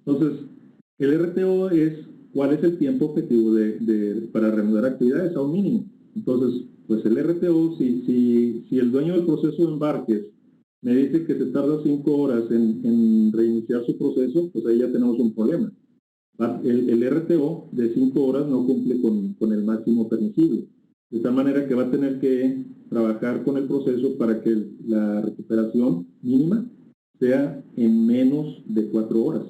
Entonces, el RTO es cuál es el tiempo objetivo para reanudar actividades a un mínimo. Entonces, pues el RTO, si el dueño del proceso de embarques me dice que se tarda 5 horas en reiniciar su proceso, pues ahí ya tenemos un problema. El RTO de 5 horas no cumple con el máximo permisible. De tal manera que va a tener que trabajar con el proceso para que la recuperación mínima sea en menos de 4 horas.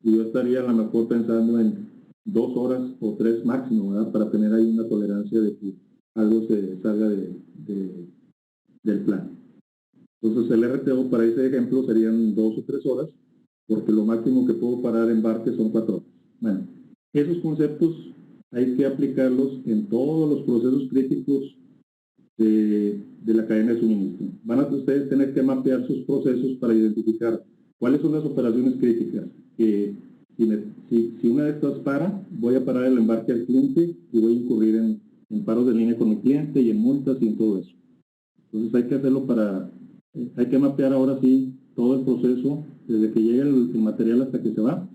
Y yo estaría a lo mejor pensando en 2 horas o 3 máximo, ¿verdad? Para tener ahí una tolerancia de que algo se salga del plan. Entonces el RTO para ese ejemplo serían 2 o 3 horas, porque lo máximo que puedo parar en embarque son 4 horas. Bueno, esos conceptos hay que aplicarlos en todos los procesos críticos de la cadena de suministro. Van a ustedes tener que mapear sus procesos para identificar cuáles son las operaciones críticas. Que si una de estas para, voy a parar el embarque al cliente y voy a incurrir en paros de línea con mi cliente y en multas y en todo eso. Entonces hay que hacerlo hay que mapear ahora sí todo el proceso, desde que llega el material hasta que se va.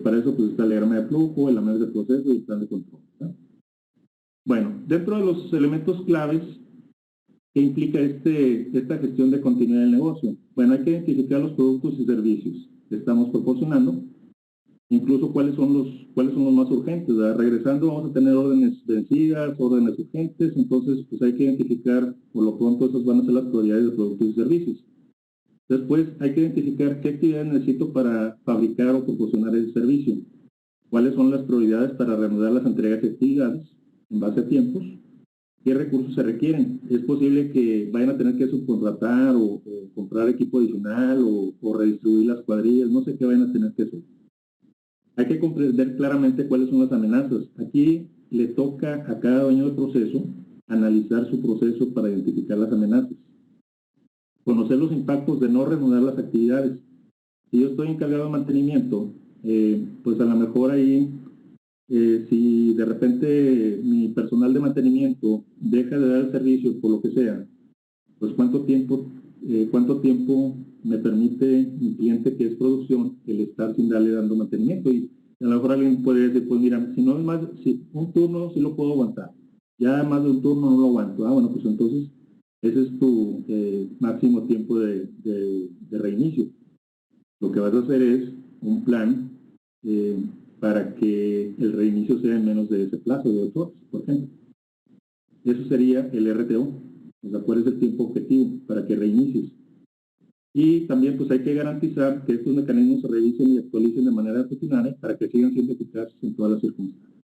Para eso pues está el diagrama de flujo, el análisis de proceso y el plan de control, ¿verdad? Bueno, dentro de los elementos claves que implica esta gestión de continuidad del negocio, bueno, hay que identificar los productos y servicios que estamos proporcionando, incluso cuáles son los más urgentes, ¿verdad? Regresando vamos a tener órdenes vencidas, órdenes urgentes, entonces pues hay que identificar, por lo pronto esas van a ser las prioridades de productos y servicios. Después hay que identificar qué actividades necesito para fabricar o proporcionar el servicio, cuáles son las prioridades para reanudar las entregas y actividades en base a tiempos, qué recursos se requieren. Es posible que vayan a tener que subcontratar o comprar equipo adicional o redistribuir las cuadrillas, no sé qué vayan a tener que hacer. Hay que comprender claramente cuáles son las amenazas. Aquí le toca a cada dueño del proceso analizar su proceso para identificar las amenazas. Conocer los impactos de no reanudar las actividades. Si yo estoy encargado de mantenimiento, pues a lo mejor ahí, si de repente mi personal de mantenimiento deja de dar el servicio por lo que sea, pues cuánto tiempo me permite mi cliente, que es producción, el estar sin darle dando mantenimiento. Y a lo mejor alguien puede decir, pues mira, si no es más, si un turno sí lo puedo aguantar, ya más de un turno no lo aguanto. Bueno, pues entonces ese es tu máximo tiempo de reinicio. Lo que vas a hacer es un plan para que el reinicio sea en menos de ese plazo de 8 horas, por ejemplo. Eso sería el RTO. O sea, ¿cuál es el tiempo objetivo para que reinicies? Y también pues hay que garantizar que estos mecanismos se revisen y actualicen de manera rutinaria para que sigan siendo eficaces en todas las circunstancias.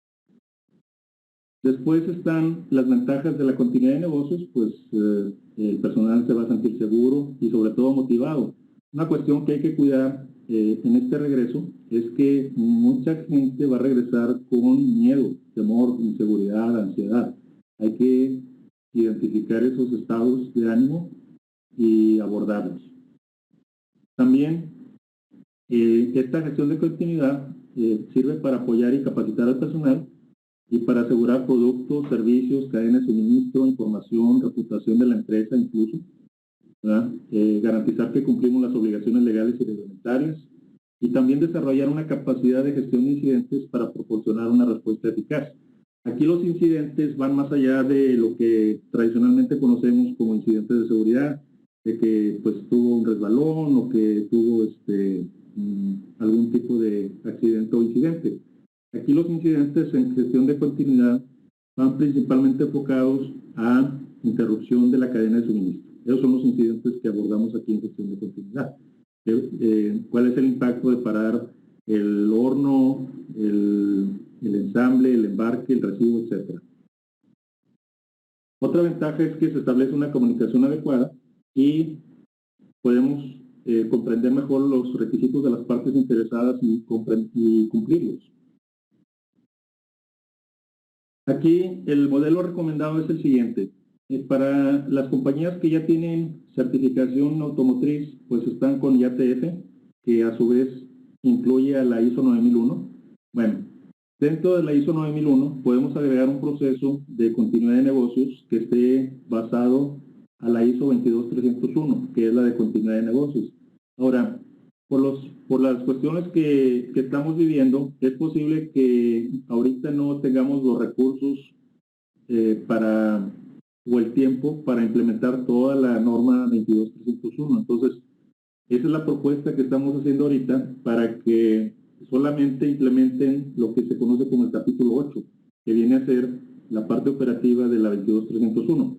Después están las ventajas de la continuidad de negocios, pues el personal se va a sentir seguro y sobre todo motivado. Una cuestión que hay que cuidar en este regreso es que mucha gente va a regresar con miedo, temor, inseguridad, ansiedad. Hay que identificar esos estados de ánimo y abordarlos. También esta gestión de continuidad sirve para apoyar y capacitar al personal y para asegurar productos, servicios, cadenas de suministro, información, reputación de la empresa incluso, garantizar que cumplimos las obligaciones legales y reglamentarias y también desarrollar una capacidad de gestión de incidentes para proporcionar una respuesta eficaz. Aquí los incidentes van más allá de lo que tradicionalmente conocemos como incidentes de seguridad, de que pues tuvo un resbalón o que tuvo algún tipo de accidente o incidente. Aquí los incidentes en gestión de continuidad van principalmente enfocados a interrupción de la cadena de suministro. Esos son los incidentes que abordamos aquí en gestión de continuidad. ¿Cuál es el impacto de parar el horno, el ensamble, el embarque, el recibo, etcétera? Otra ventaja es que se establece una comunicación adecuada y podemos comprender mejor los requisitos de las partes interesadas y cumplirlos. Aquí el modelo recomendado es el siguiente. Para las compañías que ya tienen certificación automotriz, pues están con IATF, que a su vez incluye a la ISO 9001. Bueno, dentro de la ISO 9001 podemos agregar un proceso de continuidad de negocios que esté basado a la ISO 22301, que es la de continuidad de negocios. Ahora, por las cuestiones que estamos viviendo, es posible que ahorita no tengamos los recursos o el tiempo para implementar toda la norma 22301. Entonces, esa es la propuesta que estamos haciendo ahorita para que solamente implementen lo que se conoce como el capítulo 8, que viene a ser la parte operativa de la 22301.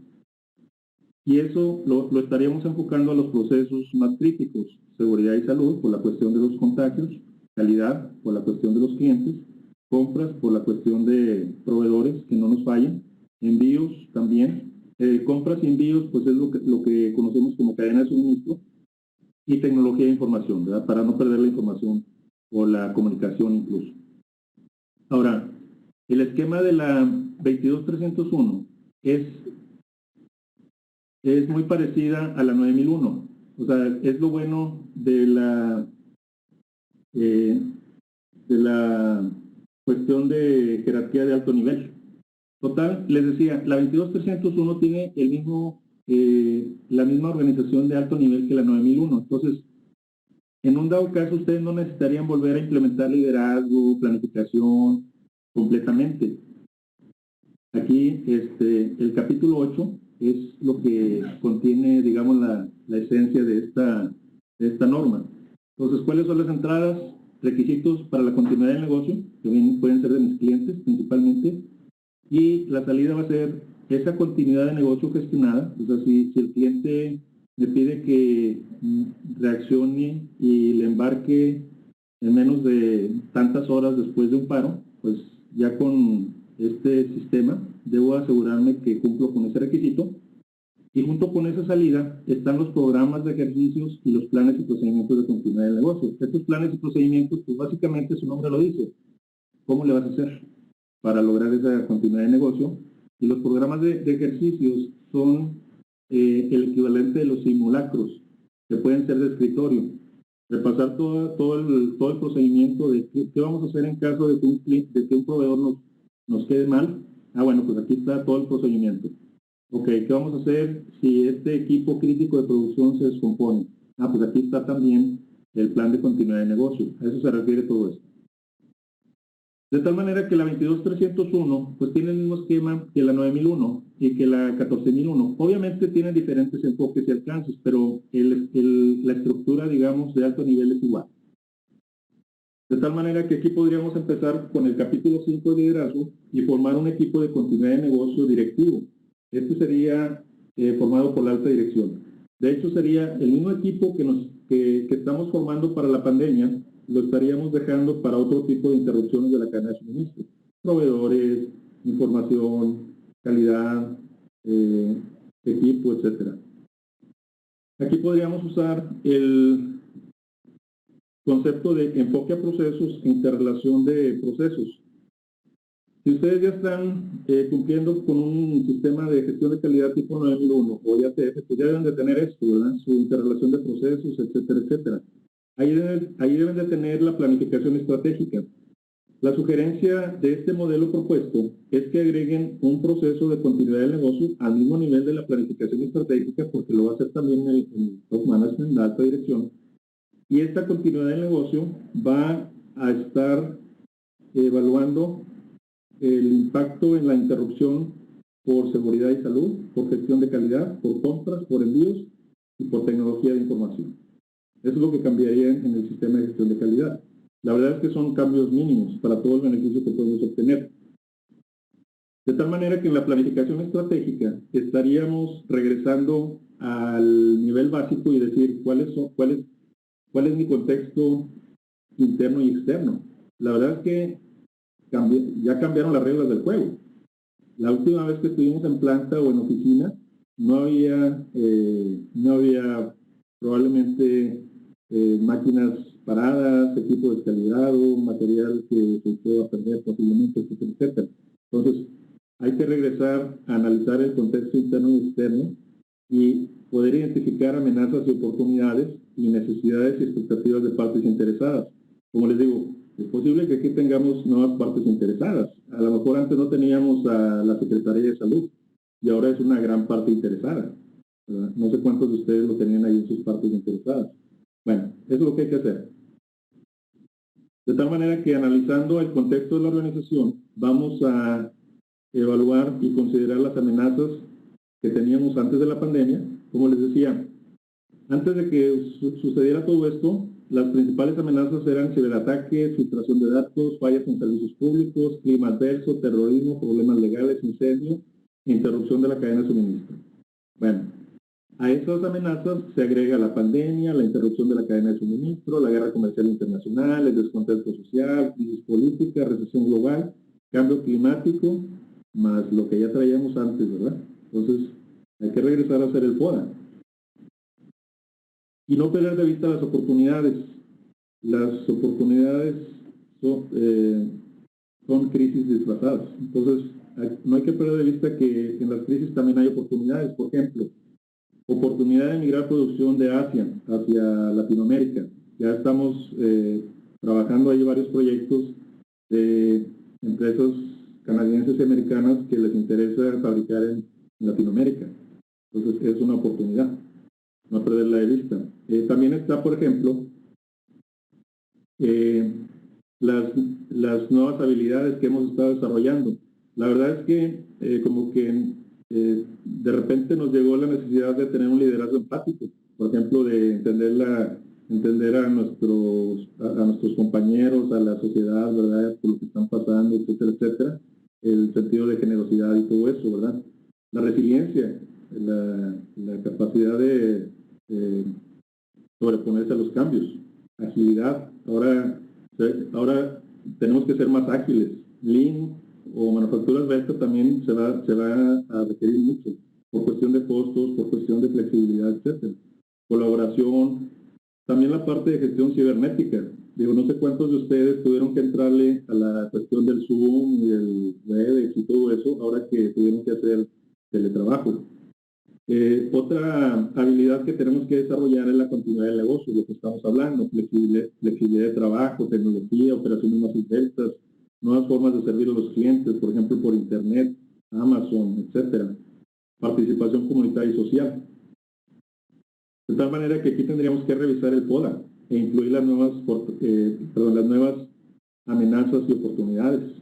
Y eso lo estaríamos enfocando a los procesos más críticos: seguridad y salud, por la cuestión de los contagios; calidad, por la cuestión de los clientes; compras, por la cuestión de proveedores que no nos fallen; envíos también. Compras y envíos, pues es lo que conocemos como cadena de suministro; y tecnología de información, ¿verdad?, para no perder la información o la comunicación incluso. Ahora, el esquema de la 22301 es muy parecida a la 9001. O sea, es lo bueno de la cuestión de jerarquía de alto nivel. Total, les decía, la 22301 tiene la misma organización de alto nivel que la 9001. Entonces, en un dado caso, ustedes no necesitarían volver a implementar liderazgo, planificación completamente. Aquí, el capítulo 8 es lo que contiene, digamos, la esencia de esta norma. Entonces, ¿cuáles son las entradas? Requisitos para la continuidad del negocio, que bien pueden ser de mis clientes principalmente, y la salida va a ser esa continuidad de negocio gestionada. O sea, si el cliente me pide que reaccione y le embarque en menos de tantas horas después de un paro, pues ya con este sistema, debo asegurarme que cumplo con ese requisito. Y junto con esa salida están los programas de ejercicios y los planes y procedimientos de continuidad del negocio. Estos planes y procedimientos, pues básicamente su nombre lo dice. ¿Cómo le vas a hacer para lograr esa continuidad de negocio? Y los programas de ejercicios son el equivalente de los simulacros, que pueden ser de escritorio. Repasar todo el procedimiento de qué vamos a hacer en caso de que un proveedor nos quede mal. Bueno, pues aquí está todo el procedimiento. Ok, ¿qué vamos a hacer si este equipo crítico de producción se descompone? Pues aquí está también el plan de continuidad de negocio. A eso se refiere todo esto. De tal manera que la 22301 pues tiene el mismo esquema que la 9001 y que la 14001. Obviamente tienen diferentes enfoques y alcances, pero la estructura, digamos, de alto nivel es igual. De tal manera que aquí podríamos empezar con el capítulo 5 de liderazgo y formar un equipo de continuidad de negocio directivo. Este sería formado por la alta dirección. De hecho, sería el mismo equipo que estamos formando para la pandemia, lo estaríamos dejando para otro tipo de interrupciones de la cadena de suministro. Proveedores, información, calidad, equipo, etc. Aquí podríamos usar el concepto de enfoque a procesos e interrelación de procesos. Si ustedes ya están cumpliendo con un sistema de gestión de calidad tipo 9001 o IATF, pues ya deben de tener esto, ¿verdad? Su interrelación de procesos, etcétera, etcétera. Ahí deben de tener la planificación estratégica. La sugerencia de este modelo propuesto es que agreguen un proceso de continuidad del negocio al mismo nivel de la planificación estratégica, porque lo va a hacer también el top management, la alta dirección. Y esta continuidad del negocio va a estar evaluando el impacto en la interrupción por seguridad y salud, por gestión de calidad, por compras, por envíos y por tecnología de información. Eso es lo que cambiaría en el sistema de gestión de calidad. La verdad es que son cambios mínimos para todo el beneficio que podemos obtener. De tal manera que en la planificación estratégica estaríamos regresando al nivel básico y decir cuál es mi contexto interno y externo. La verdad es que ya cambiaron las reglas del juego. La última vez que estuvimos en planta o en oficina, no había probablemente máquinas paradas, equipo descalibrado, material que se pueda perder posiblemente, etcétera, etcétera. Entonces, hay que regresar a analizar el contexto interno y externo y poder identificar amenazas y oportunidades y necesidades y expectativas de partes interesadas. Como les digo, es posible que aquí tengamos nuevas partes interesadas. A lo mejor antes no teníamos a la Secretaría de Salud y ahora es una gran parte interesada, ¿verdad? No sé cuántos de ustedes lo tenían ahí en sus partes interesadas. Bueno, eso es lo que hay que hacer. De tal manera que analizando el contexto de la organización, vamos a evaluar y considerar las amenazas que teníamos antes de la pandemia. Como les decía, antes de que sucediera todo esto, las principales amenazas eran ciberataques, filtración de datos, fallas en servicios públicos, clima adverso, terrorismo, problemas legales, incendio, interrupción de la cadena de suministro. Bueno, a esas amenazas se agrega la pandemia, la interrupción de la cadena de suministro, la guerra comercial internacional, el descontento social, crisis política, recesión global, cambio climático, más lo que ya traíamos antes, ¿verdad? Entonces, hay que regresar a hacer el FODA. Y no perder de vista las oportunidades. Las oportunidades son crisis disfrazadas. Entonces, no hay que perder de vista que en las crisis también hay oportunidades. Por ejemplo, oportunidad de migrar producción de Asia hacia Latinoamérica. Ya estamos trabajando ahí varios proyectos de empresas canadienses y americanas que les interesa fabricar en Latinoamérica. Entonces, es una oportunidad. No perderla de vista. También está, por ejemplo, las nuevas habilidades que hemos estado desarrollando. La verdad es que como que de repente nos llegó la necesidad de tener un liderazgo empático, por ejemplo, de entender a nuestros compañeros, a la sociedad, ¿verdad?, por lo que están pasando, etcétera, etcétera, el sentido de generosidad y todo eso, ¿verdad? La resiliencia, la capacidad de sobreponerse a los cambios, agilidad. Ahora tenemos que ser más ágiles. Lean o manufactura esbelta también se va a requerir mucho, por cuestión de costos, por cuestión de flexibilidad, etcétera. Colaboración, también la parte de gestión cibernética. Digo, no sé cuántos de ustedes tuvieron que entrarle a la cuestión del Zoom y el Webex y todo eso, ahora que tuvieron que hacer teletrabajo. Otra habilidad que tenemos que desarrollar es la continuidad del negocio, lo que estamos hablando, flexibilidad de trabajo, tecnología, operaciones más esbeltas, nuevas formas de servir a los clientes, por ejemplo, por Internet, Amazon, etcétera. Participación comunitaria y social. De tal manera que aquí tendríamos que revisar el PODA e incluir las nuevas amenazas y oportunidades.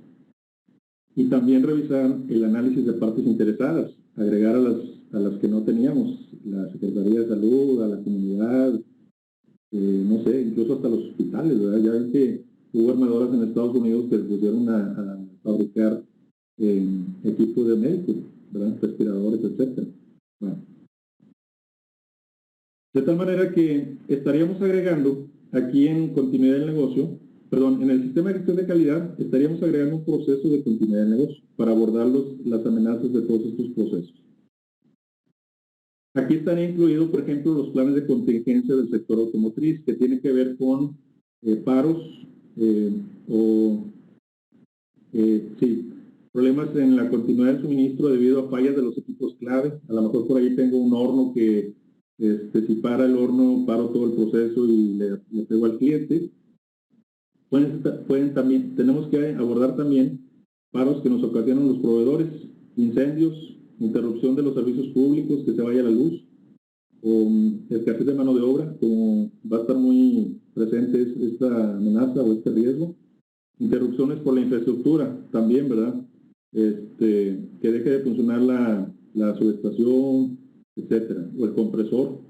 Y también revisar el análisis de partes interesadas, agregar a las que no teníamos, la Secretaría de Salud, a la comunidad, no sé, incluso hasta los hospitales, ¿verdad? Ya ven que hubo armadoras en Estados Unidos que pusieron a fabricar equipos de médicos, ¿verdad? Respiradores, etcétera. Bueno. De tal manera que estaríamos agregando aquí en continuidad del negocio, perdón, en el sistema de gestión de calidad estaríamos agregando un proceso de continuidad del negocio para abordar las amenazas de todos estos procesos. Aquí estaría incluido, por ejemplo, los planes de contingencia del sector automotriz, que tienen que ver con paros problemas en la continuidad del suministro debido a fallas de los equipos clave. A lo mejor por ahí tengo un horno que si para el horno, paro todo el proceso y le pego al cliente. Pueden también, tenemos que abordar también paros que nos ocasionan los proveedores, incendios, interrupción de los servicios públicos, que se vaya la luz, o escasez de mano de obra, como va a estar muy presente esta amenaza o este riesgo. Interrupciones por la infraestructura también, ¿verdad? Que deje de funcionar la subestación, etcétera, o el compresor.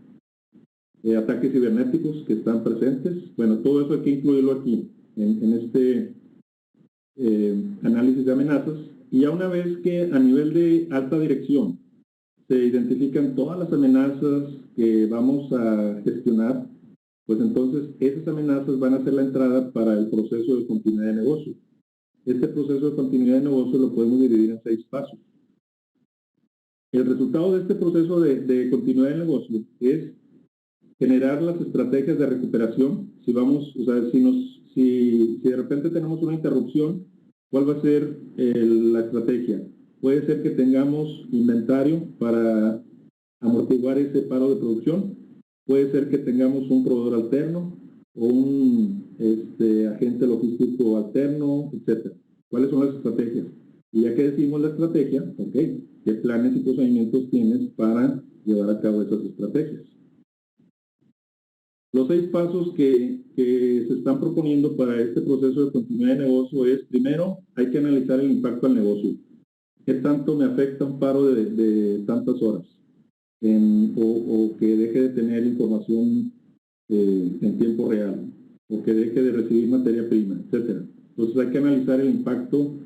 Ataques cibernéticos que están presentes. Bueno, todo eso hay que incluirlo aquí, en este análisis de amenazas. Y ya una vez que a nivel de alta dirección se identifican todas las amenazas que vamos a gestionar, pues entonces esas amenazas van a ser la entrada para el proceso de continuidad de negocio. Este proceso de continuidad de negocio lo podemos dividir en 6 pasos. El resultado de este proceso de continuidad de negocio es generar las estrategias de recuperación. Si vamos, o sea, si de repente tenemos una interrupción, ¿cuál va a ser la estrategia? Puede ser que tengamos inventario para amortiguar ese paro de producción. Puede ser que tengamos un proveedor alterno o un agente logístico alterno, etcétera. ¿Cuáles son las estrategias? Y ya que decimos la estrategia, ok, ¿qué planes y procedimientos tienes para llevar a cabo esas estrategias? Los 6 pasos que se están proponiendo para este proceso de continuidad de negocio es, primero, hay que analizar el impacto al negocio. ¿Qué tanto me afecta un paro de tantas horas? O que deje de tener información en tiempo real, o que deje de recibir materia prima, etcétera. Entonces hay que analizar el impacto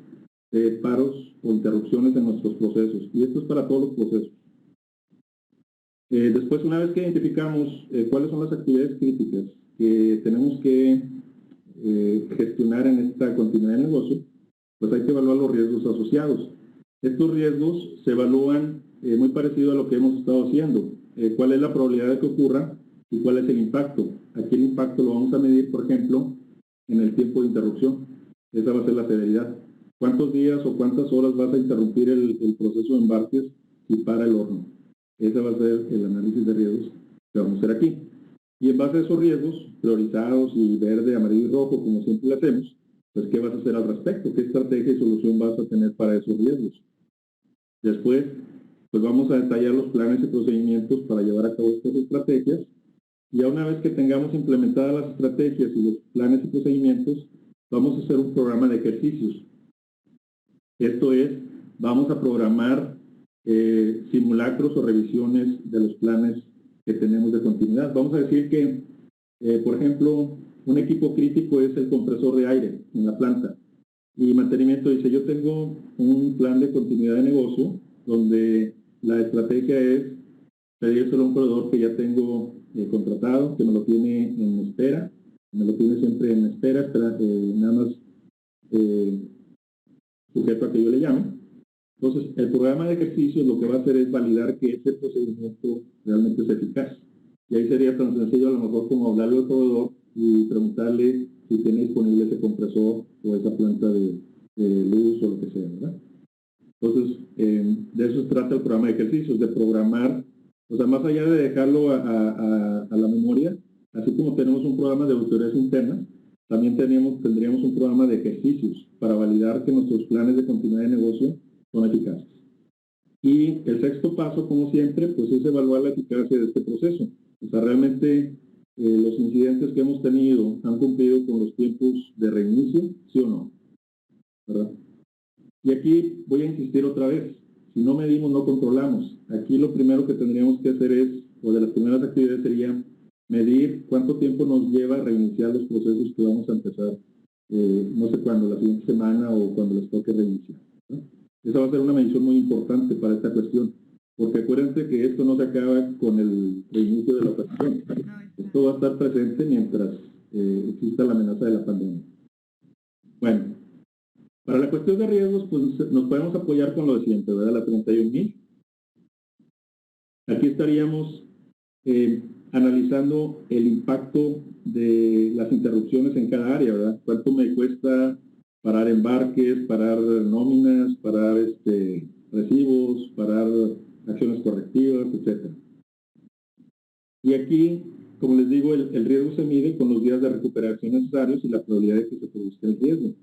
de paros o interrupciones en nuestros procesos. Y esto es para todos los procesos. Después, una vez que identificamos cuáles son las actividades críticas que tenemos que gestionar en esta continuidad de negocio, pues hay que evaluar los riesgos asociados. Estos riesgos se evalúan muy parecido a lo que hemos estado haciendo. ¿Cuál es la probabilidad de que ocurra y cuál es el impacto? Aquí el impacto lo vamos a medir, por ejemplo, en el tiempo de interrupción. Esa va a ser la severidad. ¿Cuántos días o cuántas horas vas a interrumpir el proceso de embarques si para el horno? Ese va a ser el análisis de riesgos que vamos a hacer aquí. Y en base a esos riesgos, priorizados y verde, amarillo y rojo, como siempre lo hacemos, pues ¿qué vas a hacer al respecto? ¿Qué estrategia y solución vas a tener para esos riesgos? Después, pues vamos a detallar los planes y procedimientos para llevar a cabo estas estrategias. Y ya una vez que tengamos implementadas las estrategias y los planes y procedimientos, vamos a hacer un programa de ejercicios. Esto es, vamos a programar simulacros o revisiones de los planes que tenemos de continuidad. Vamos a decir que, por ejemplo, un equipo crítico es el compresor de aire en la planta. Y mantenimiento dice, yo tengo un plan de continuidad de negocio donde la estrategia es pedírselo a un proveedor que ya tengo contratado, que me lo tiene en espera, me lo tiene siempre en espera, nada más sujeto a que yo le llame. Entonces, el programa de ejercicios lo que va a hacer es validar que ese procedimiento realmente es eficaz. Y ahí sería tan sencillo a lo mejor como hablarle al proveedor y preguntarle si tiene disponible ese compresor o esa planta de luz o lo que sea, ¿verdad? Entonces, de eso se trata el programa de ejercicios, de programar, o sea, más allá de dejarlo a la memoria, así como tenemos un programa de auditorías internas, también tendríamos un programa de ejercicios para validar que nuestros planes de continuidad de negocio son eficaces. Y el sexto paso, como siempre, pues es evaluar la eficacia de este proceso. O sea, realmente los incidentes que hemos tenido han cumplido con los tiempos de reinicio, ¿sí o no? ¿Verdad? Y aquí voy a insistir otra vez. Si no medimos, no controlamos. Aquí lo primero que tendríamos que hacer es, o de las primeras actividades sería medir cuánto tiempo nos lleva a reiniciar los procesos que vamos a empezar, no sé cuándo, la siguiente semana o cuando les toque reiniciar, ¿no? Esa va a ser una medición muy importante para esta cuestión, porque acuérdense que esto no se acaba con el reinicio de la operación. Esto va a estar presente mientras exista la amenaza de la pandemia. Bueno, para la cuestión de riesgos, pues nos podemos apoyar con lo de siempre, ¿verdad? La 31.000. Aquí estaríamos analizando el impacto de las interrupciones en cada área, ¿verdad? ¿Cuánto me cuesta parar embarques, parar nóminas, parar recibos, parar acciones correctivas, etcétera? Y aquí, como les digo, el riesgo se mide con los días de recuperación necesarios y la probabilidad de que se produzca el riesgo.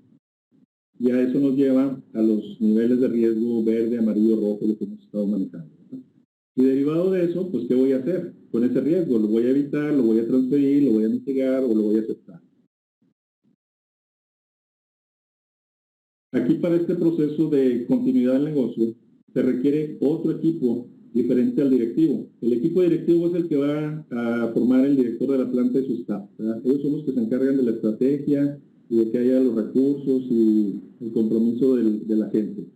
Y a eso nos lleva a los niveles de riesgo verde, amarillo, rojo, lo que hemos estado manejando, ¿verdad? Y derivado de eso, pues, ¿qué voy a hacer con ese riesgo? ¿Lo voy a evitar, lo voy a transferir, lo voy a mitigar o lo voy a aceptar? Aquí para este proceso de continuidad del negocio se requiere otro equipo diferente al directivo. El equipo directivo es el que va a formar el director de la planta y su staff, ¿verdad? Ellos son los que se encargan de la estrategia y de que haya los recursos y el compromiso de la gente.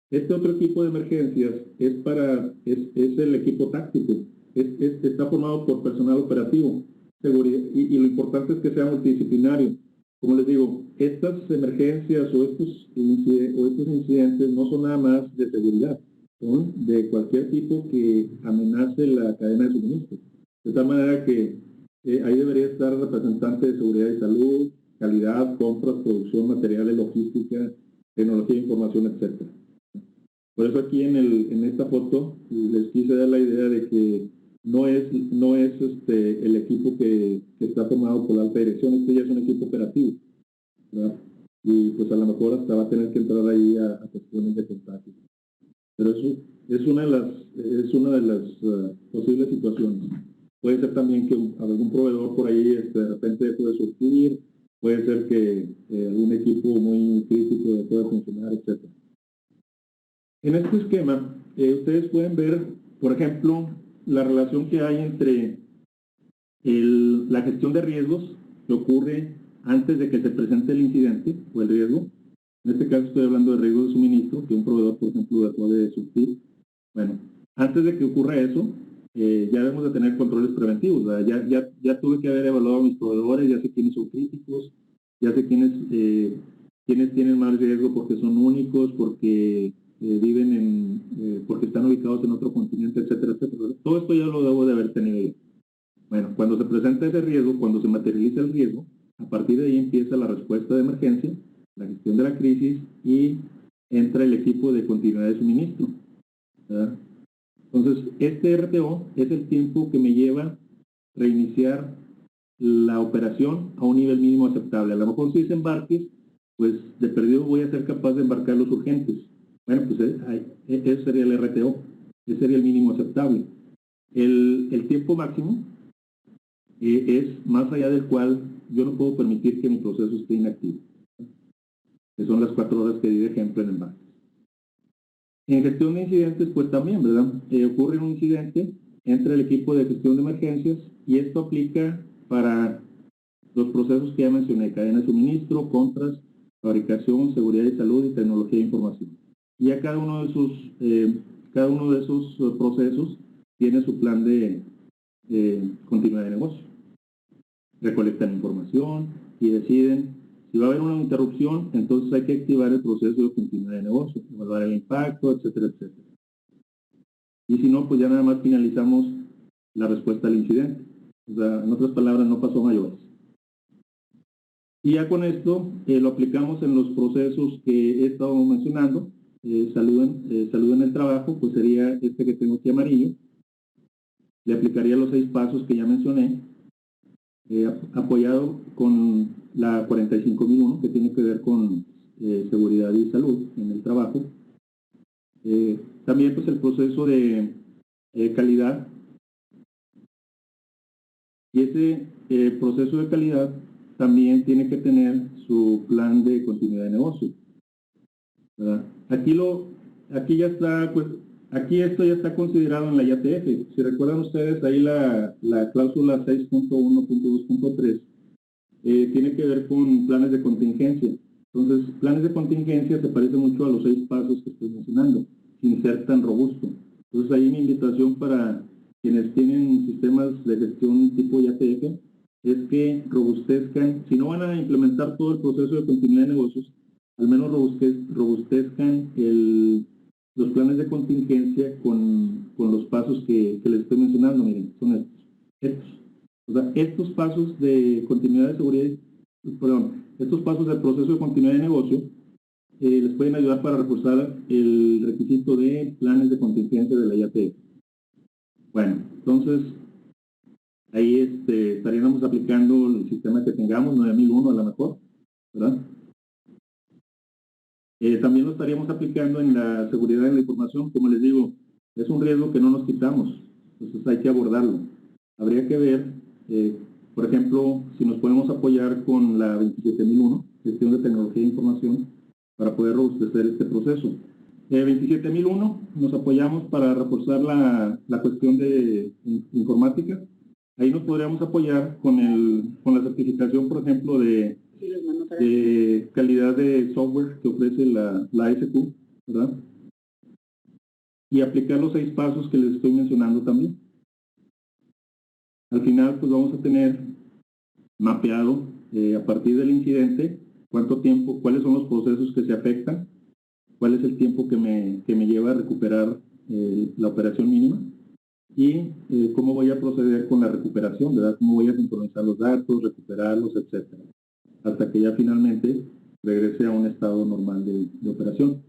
Este otro equipo de emergencias es el equipo táctico, está formado por personal operativo, seguridad, y lo importante es que sea multidisciplinario. Como les digo, estas emergencias o estos incidentes no son nada más de seguridad, son de cualquier tipo que amenace la cadena de suministro. De tal manera que ahí debería estar representante de seguridad y salud, calidad, compras, producción, materiales, logística, tecnología de información, etcétera. Por eso aquí en esta foto les quise dar la idea de que no es el equipo que está formado por la alta dirección, este ya es un equipo operativo, ¿verdad? Y pues a lo mejor hasta va a tener que entrar ahí a cuestiones de contagio. Pero eso es una de las posibles situaciones. Puede ser también que algún proveedor por ahí de repente deje de surtir, puede ser que algún equipo muy crítico deje de funcionar, etc. En este esquema, ustedes pueden ver, por ejemplo, la relación que hay entre la gestión de riesgos que ocurre antes de que se presente el incidente o el riesgo. En este caso estoy hablando de riesgo de suministro, que un proveedor, por ejemplo, dejó de surtir. Bueno, antes de que ocurra eso, ya debemos de tener controles preventivos, ¿verdad? Ya tuve que haber evaluado a mis proveedores, ya sé quiénes son críticos, ya sé quiénes tienen más riesgo porque son únicos, porque porque están ubicados en otro continente, etcétera, etcétera. Todo esto ya lo debo de haber tenido. Bueno, cuando se presenta ese riesgo, cuando se materializa el riesgo, a partir de ahí empieza la respuesta de emergencia, la gestión de la crisis y entra el equipo de continuidad de suministro, ¿verdad? Entonces, este RTO es el tiempo que me lleva reiniciar la operación a un nivel mínimo aceptable. A lo mejor si es embarques, pues de perdido voy a ser capaz de embarcar los urgentes. Bueno, pues ese sería el RTO, ese sería el mínimo aceptable. El tiempo máximo es más allá del cual yo no puedo permitir que mi proceso esté inactivo, que son las 4 horas que di de ejemplo en embarque. En gestión de incidentes, pues también, ¿verdad? Ocurre un incidente entre el equipo de gestión de emergencias y esto aplica para los procesos que ya mencioné, cadena de suministro, compras, fabricación, seguridad y salud y tecnología de información. Y a cada uno de esos procesos tiene su plan de continuidad de negocio. Recolectan información y deciden Si va a haber una interrupción, entonces hay que activar el proceso de continuidad de negocio, evaluar el impacto, etcétera, etcétera. Y si no, pues ya nada más finalizamos la respuesta al incidente. O sea, en otras palabras, no pasó mayores. Y ya con esto lo aplicamos en los procesos que he estado mencionando. Salud en el trabajo, pues sería este que tengo aquí amarillo. Le aplicaría los 6 pasos que ya mencioné, apoyado con la 45001, que tiene que ver con seguridad y salud en el trabajo. También pues el proceso de calidad. Y ese proceso de calidad también tiene que tener su plan de continuidad de negocio, ¿verdad? Aquí ya está, pues, aquí esto ya está considerado en la IATF. Si recuerdan ustedes, ahí la cláusula 6.1.2.3 tiene que ver con planes de contingencia. Entonces, planes de contingencia se parece mucho a los 6 pasos que estoy mencionando, sin ser tan robusto. Entonces, ahí mi invitación para quienes tienen sistemas de gestión tipo IATF es que robustezcan, si no van a implementar todo el proceso de continuidad de negocios, al menos robustezcan los planes de contingencia con los pasos que les estoy mencionando. Miren, son estos. O sea, estos pasos de continuidad de seguridad, perdón, estos pasos del proceso de continuidad de negocio les pueden ayudar para reforzar el requisito de planes de contingencia de la IATF. Bueno, entonces, ahí estaríamos aplicando el sistema que tengamos, 9001 a lo mejor, ¿verdad? También lo estaríamos aplicando en la seguridad de la información. Como les digo, es un riesgo que no nos quitamos, entonces hay que abordarlo. Habría que ver, por ejemplo, si nos podemos apoyar con la 27001, gestión de tecnología de información, para poder robustecer este proceso. 27001 nos apoyamos para reforzar la cuestión de informática. Ahí nos podríamos apoyar con la certificación, por ejemplo, de calidad de software que ofrece la ASQ, ¿verdad? Y aplicar los 6 pasos que les estoy mencionando también. Al final, pues vamos a tener mapeado a partir del incidente cuánto tiempo, cuáles son los procesos que se afectan, cuál es el tiempo que me lleva a recuperar la operación mínima y cómo voy a proceder con la recuperación, ¿verdad? Cómo voy a sincronizar los datos, recuperarlos, etcétera, hasta que ya finalmente regrese a un estado normal de operación.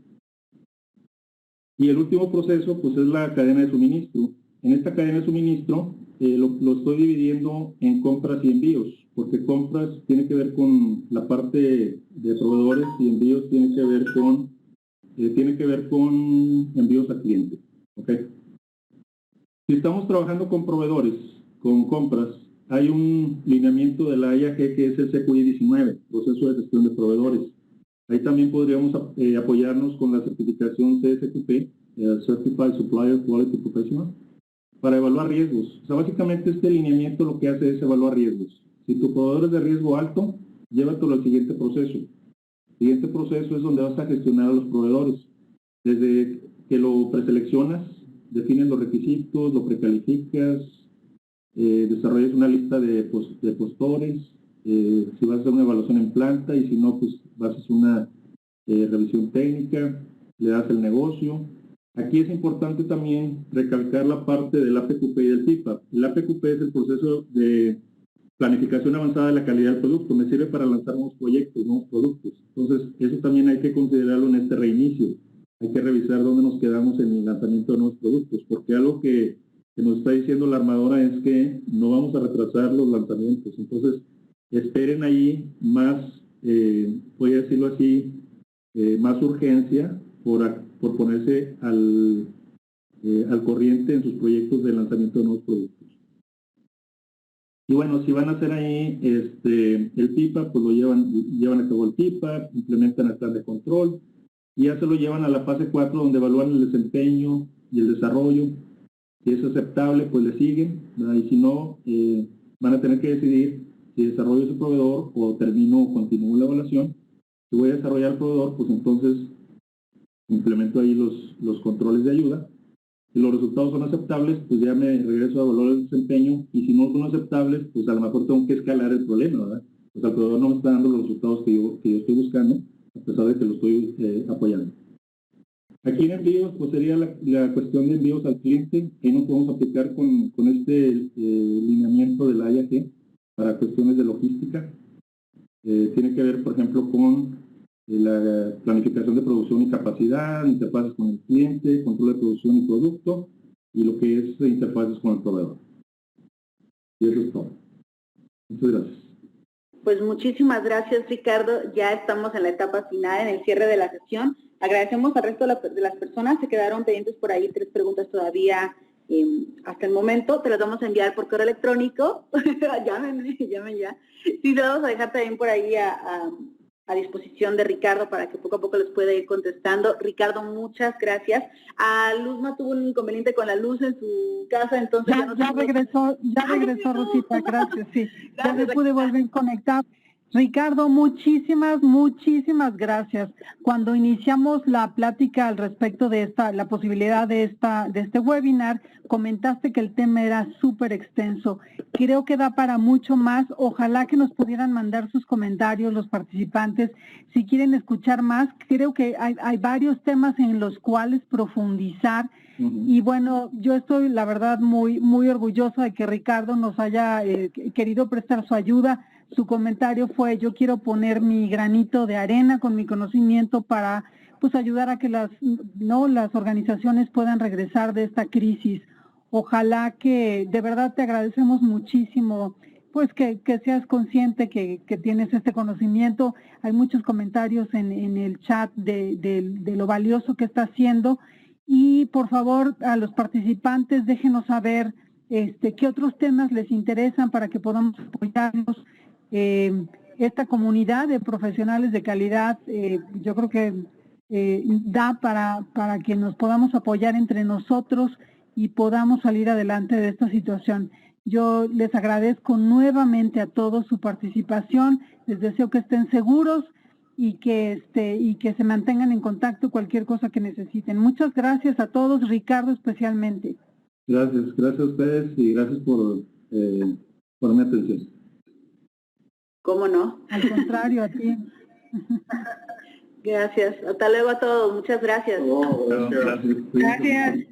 Y el último proceso, pues, es la cadena de suministro. En esta cadena de suministro lo estoy dividiendo en compras y envíos, porque compras tiene que ver con la parte de proveedores y envíos tiene que ver con envíos a clientes. ¿Okay? Si estamos trabajando con proveedores, con compras, hay un lineamiento de la IAG que es el CQI 19, proceso de gestión de proveedores. Ahí también podríamos apoyarnos con la certificación CSQP, Certified Supplier Quality Professional, para evaluar riesgos. O sea, básicamente este lineamiento lo que hace es evaluar riesgos. Si tu proveedor es de riesgo alto, llévatelo al siguiente proceso. El siguiente proceso es donde vas a gestionar a los proveedores. Desde que lo preseleccionas, defines los requisitos, lo precalificas, desarrollas una lista de postores, si vas a hacer una evaluación en planta y si no, pues vas a hacer una revisión técnica, le das el negocio. Aquí es importante también recalcar la parte del APQP y del PIPA. El APQP es el proceso de planificación avanzada de la calidad del producto. Me sirve para lanzar nuevos proyectos, nuevos productos. Entonces, eso también hay que considerarlo en este reinicio. Hay que revisar dónde nos quedamos en el lanzamiento de nuevos productos, porque algo que nos está diciendo la armadora es que no vamos a retrasar los lanzamientos. Entonces, esperen ahí más, voy a decirlo así, más urgencia por ponerse al corriente en sus proyectos de lanzamiento de nuevos productos. Y bueno, si van a hacer ahí el PIPA, pues lo llevan a cabo el PIPA, implementan el plan de control y ya se lo llevan a la fase 4 donde evalúan el desempeño y el desarrollo. Si es aceptable, pues le siguen, ¿verdad? Y si no, van a tener que decidir si desarrollo su proveedor o termino o continúo la evaluación. Si voy a desarrollar el proveedor, pues entonces implemento ahí los controles de ayuda. Si los resultados son aceptables, pues ya me regreso a evaluar el desempeño y si no son aceptables, pues a lo mejor tengo que escalar el problema, ¿verdad? pues el proveedor no me está dando los resultados que yo estoy buscando, a pesar de que lo estoy apoyando. Aquí en envíos, pues sería la cuestión de envíos al cliente, que nos podemos aplicar con este lineamiento del IAG para cuestiones de logística. Tiene que ver, por ejemplo, con la planificación de producción y capacidad, interfaces con el cliente, control de producción y producto, y lo que es interfaces con el proveedor. Y eso es todo. Muchas gracias. Pues muchísimas gracias, Ricardo. Ya estamos en la etapa final, en el cierre de la sesión. Agradecemos al resto de las personas. Se quedaron pendientes por ahí 3 preguntas todavía hasta el momento. Te las vamos a enviar por correo electrónico. llamen ya. Sí, te las vamos a dejar también por ahí a disposición de Ricardo para que poco a poco les pueda ir contestando. Ricardo, muchas gracias. A Luzma tuvo un inconveniente con la luz en su casa, entonces ya regresó, Rosita, gracias, sí. Ya me pude volver a conectar. Ricardo, muchísimas gracias. Cuando iniciamos la plática al respecto de la posibilidad de este webinar, comentaste que el tema era súper extenso. Creo que da para mucho más. Ojalá que nos pudieran mandar sus comentarios los participantes. Si quieren escuchar más, creo que hay varios temas en los cuales profundizar. Y bueno, yo estoy, la verdad, muy orgullosa de que Ricardo nos haya querido prestar su ayuda. Su comentario fue: yo quiero poner mi granito de arena con mi conocimiento para pues ayudar a que las organizaciones puedan regresar de esta crisis. Ojalá que, de verdad te agradecemos muchísimo pues que seas consciente que tienes este conocimiento. Hay muchos comentarios en el chat de lo valioso que está haciendo. Y por favor, a los participantes, déjenos saber qué otros temas les interesan para que podamos apoyarnos. Esta comunidad de profesionales de calidad, yo creo que da para que nos podamos apoyar entre nosotros y podamos salir adelante de esta situación. Yo les agradezco nuevamente a todos su participación, les deseo que estén seguros y que se mantengan en contacto cualquier cosa que necesiten. Muchas gracias a todos, Ricardo especialmente. Gracias a ustedes y gracias por mi atención. ¿Cómo no? Al contrario, a ti. Gracias. Hasta luego a todos. Muchas gracias. Gracias. Gracias.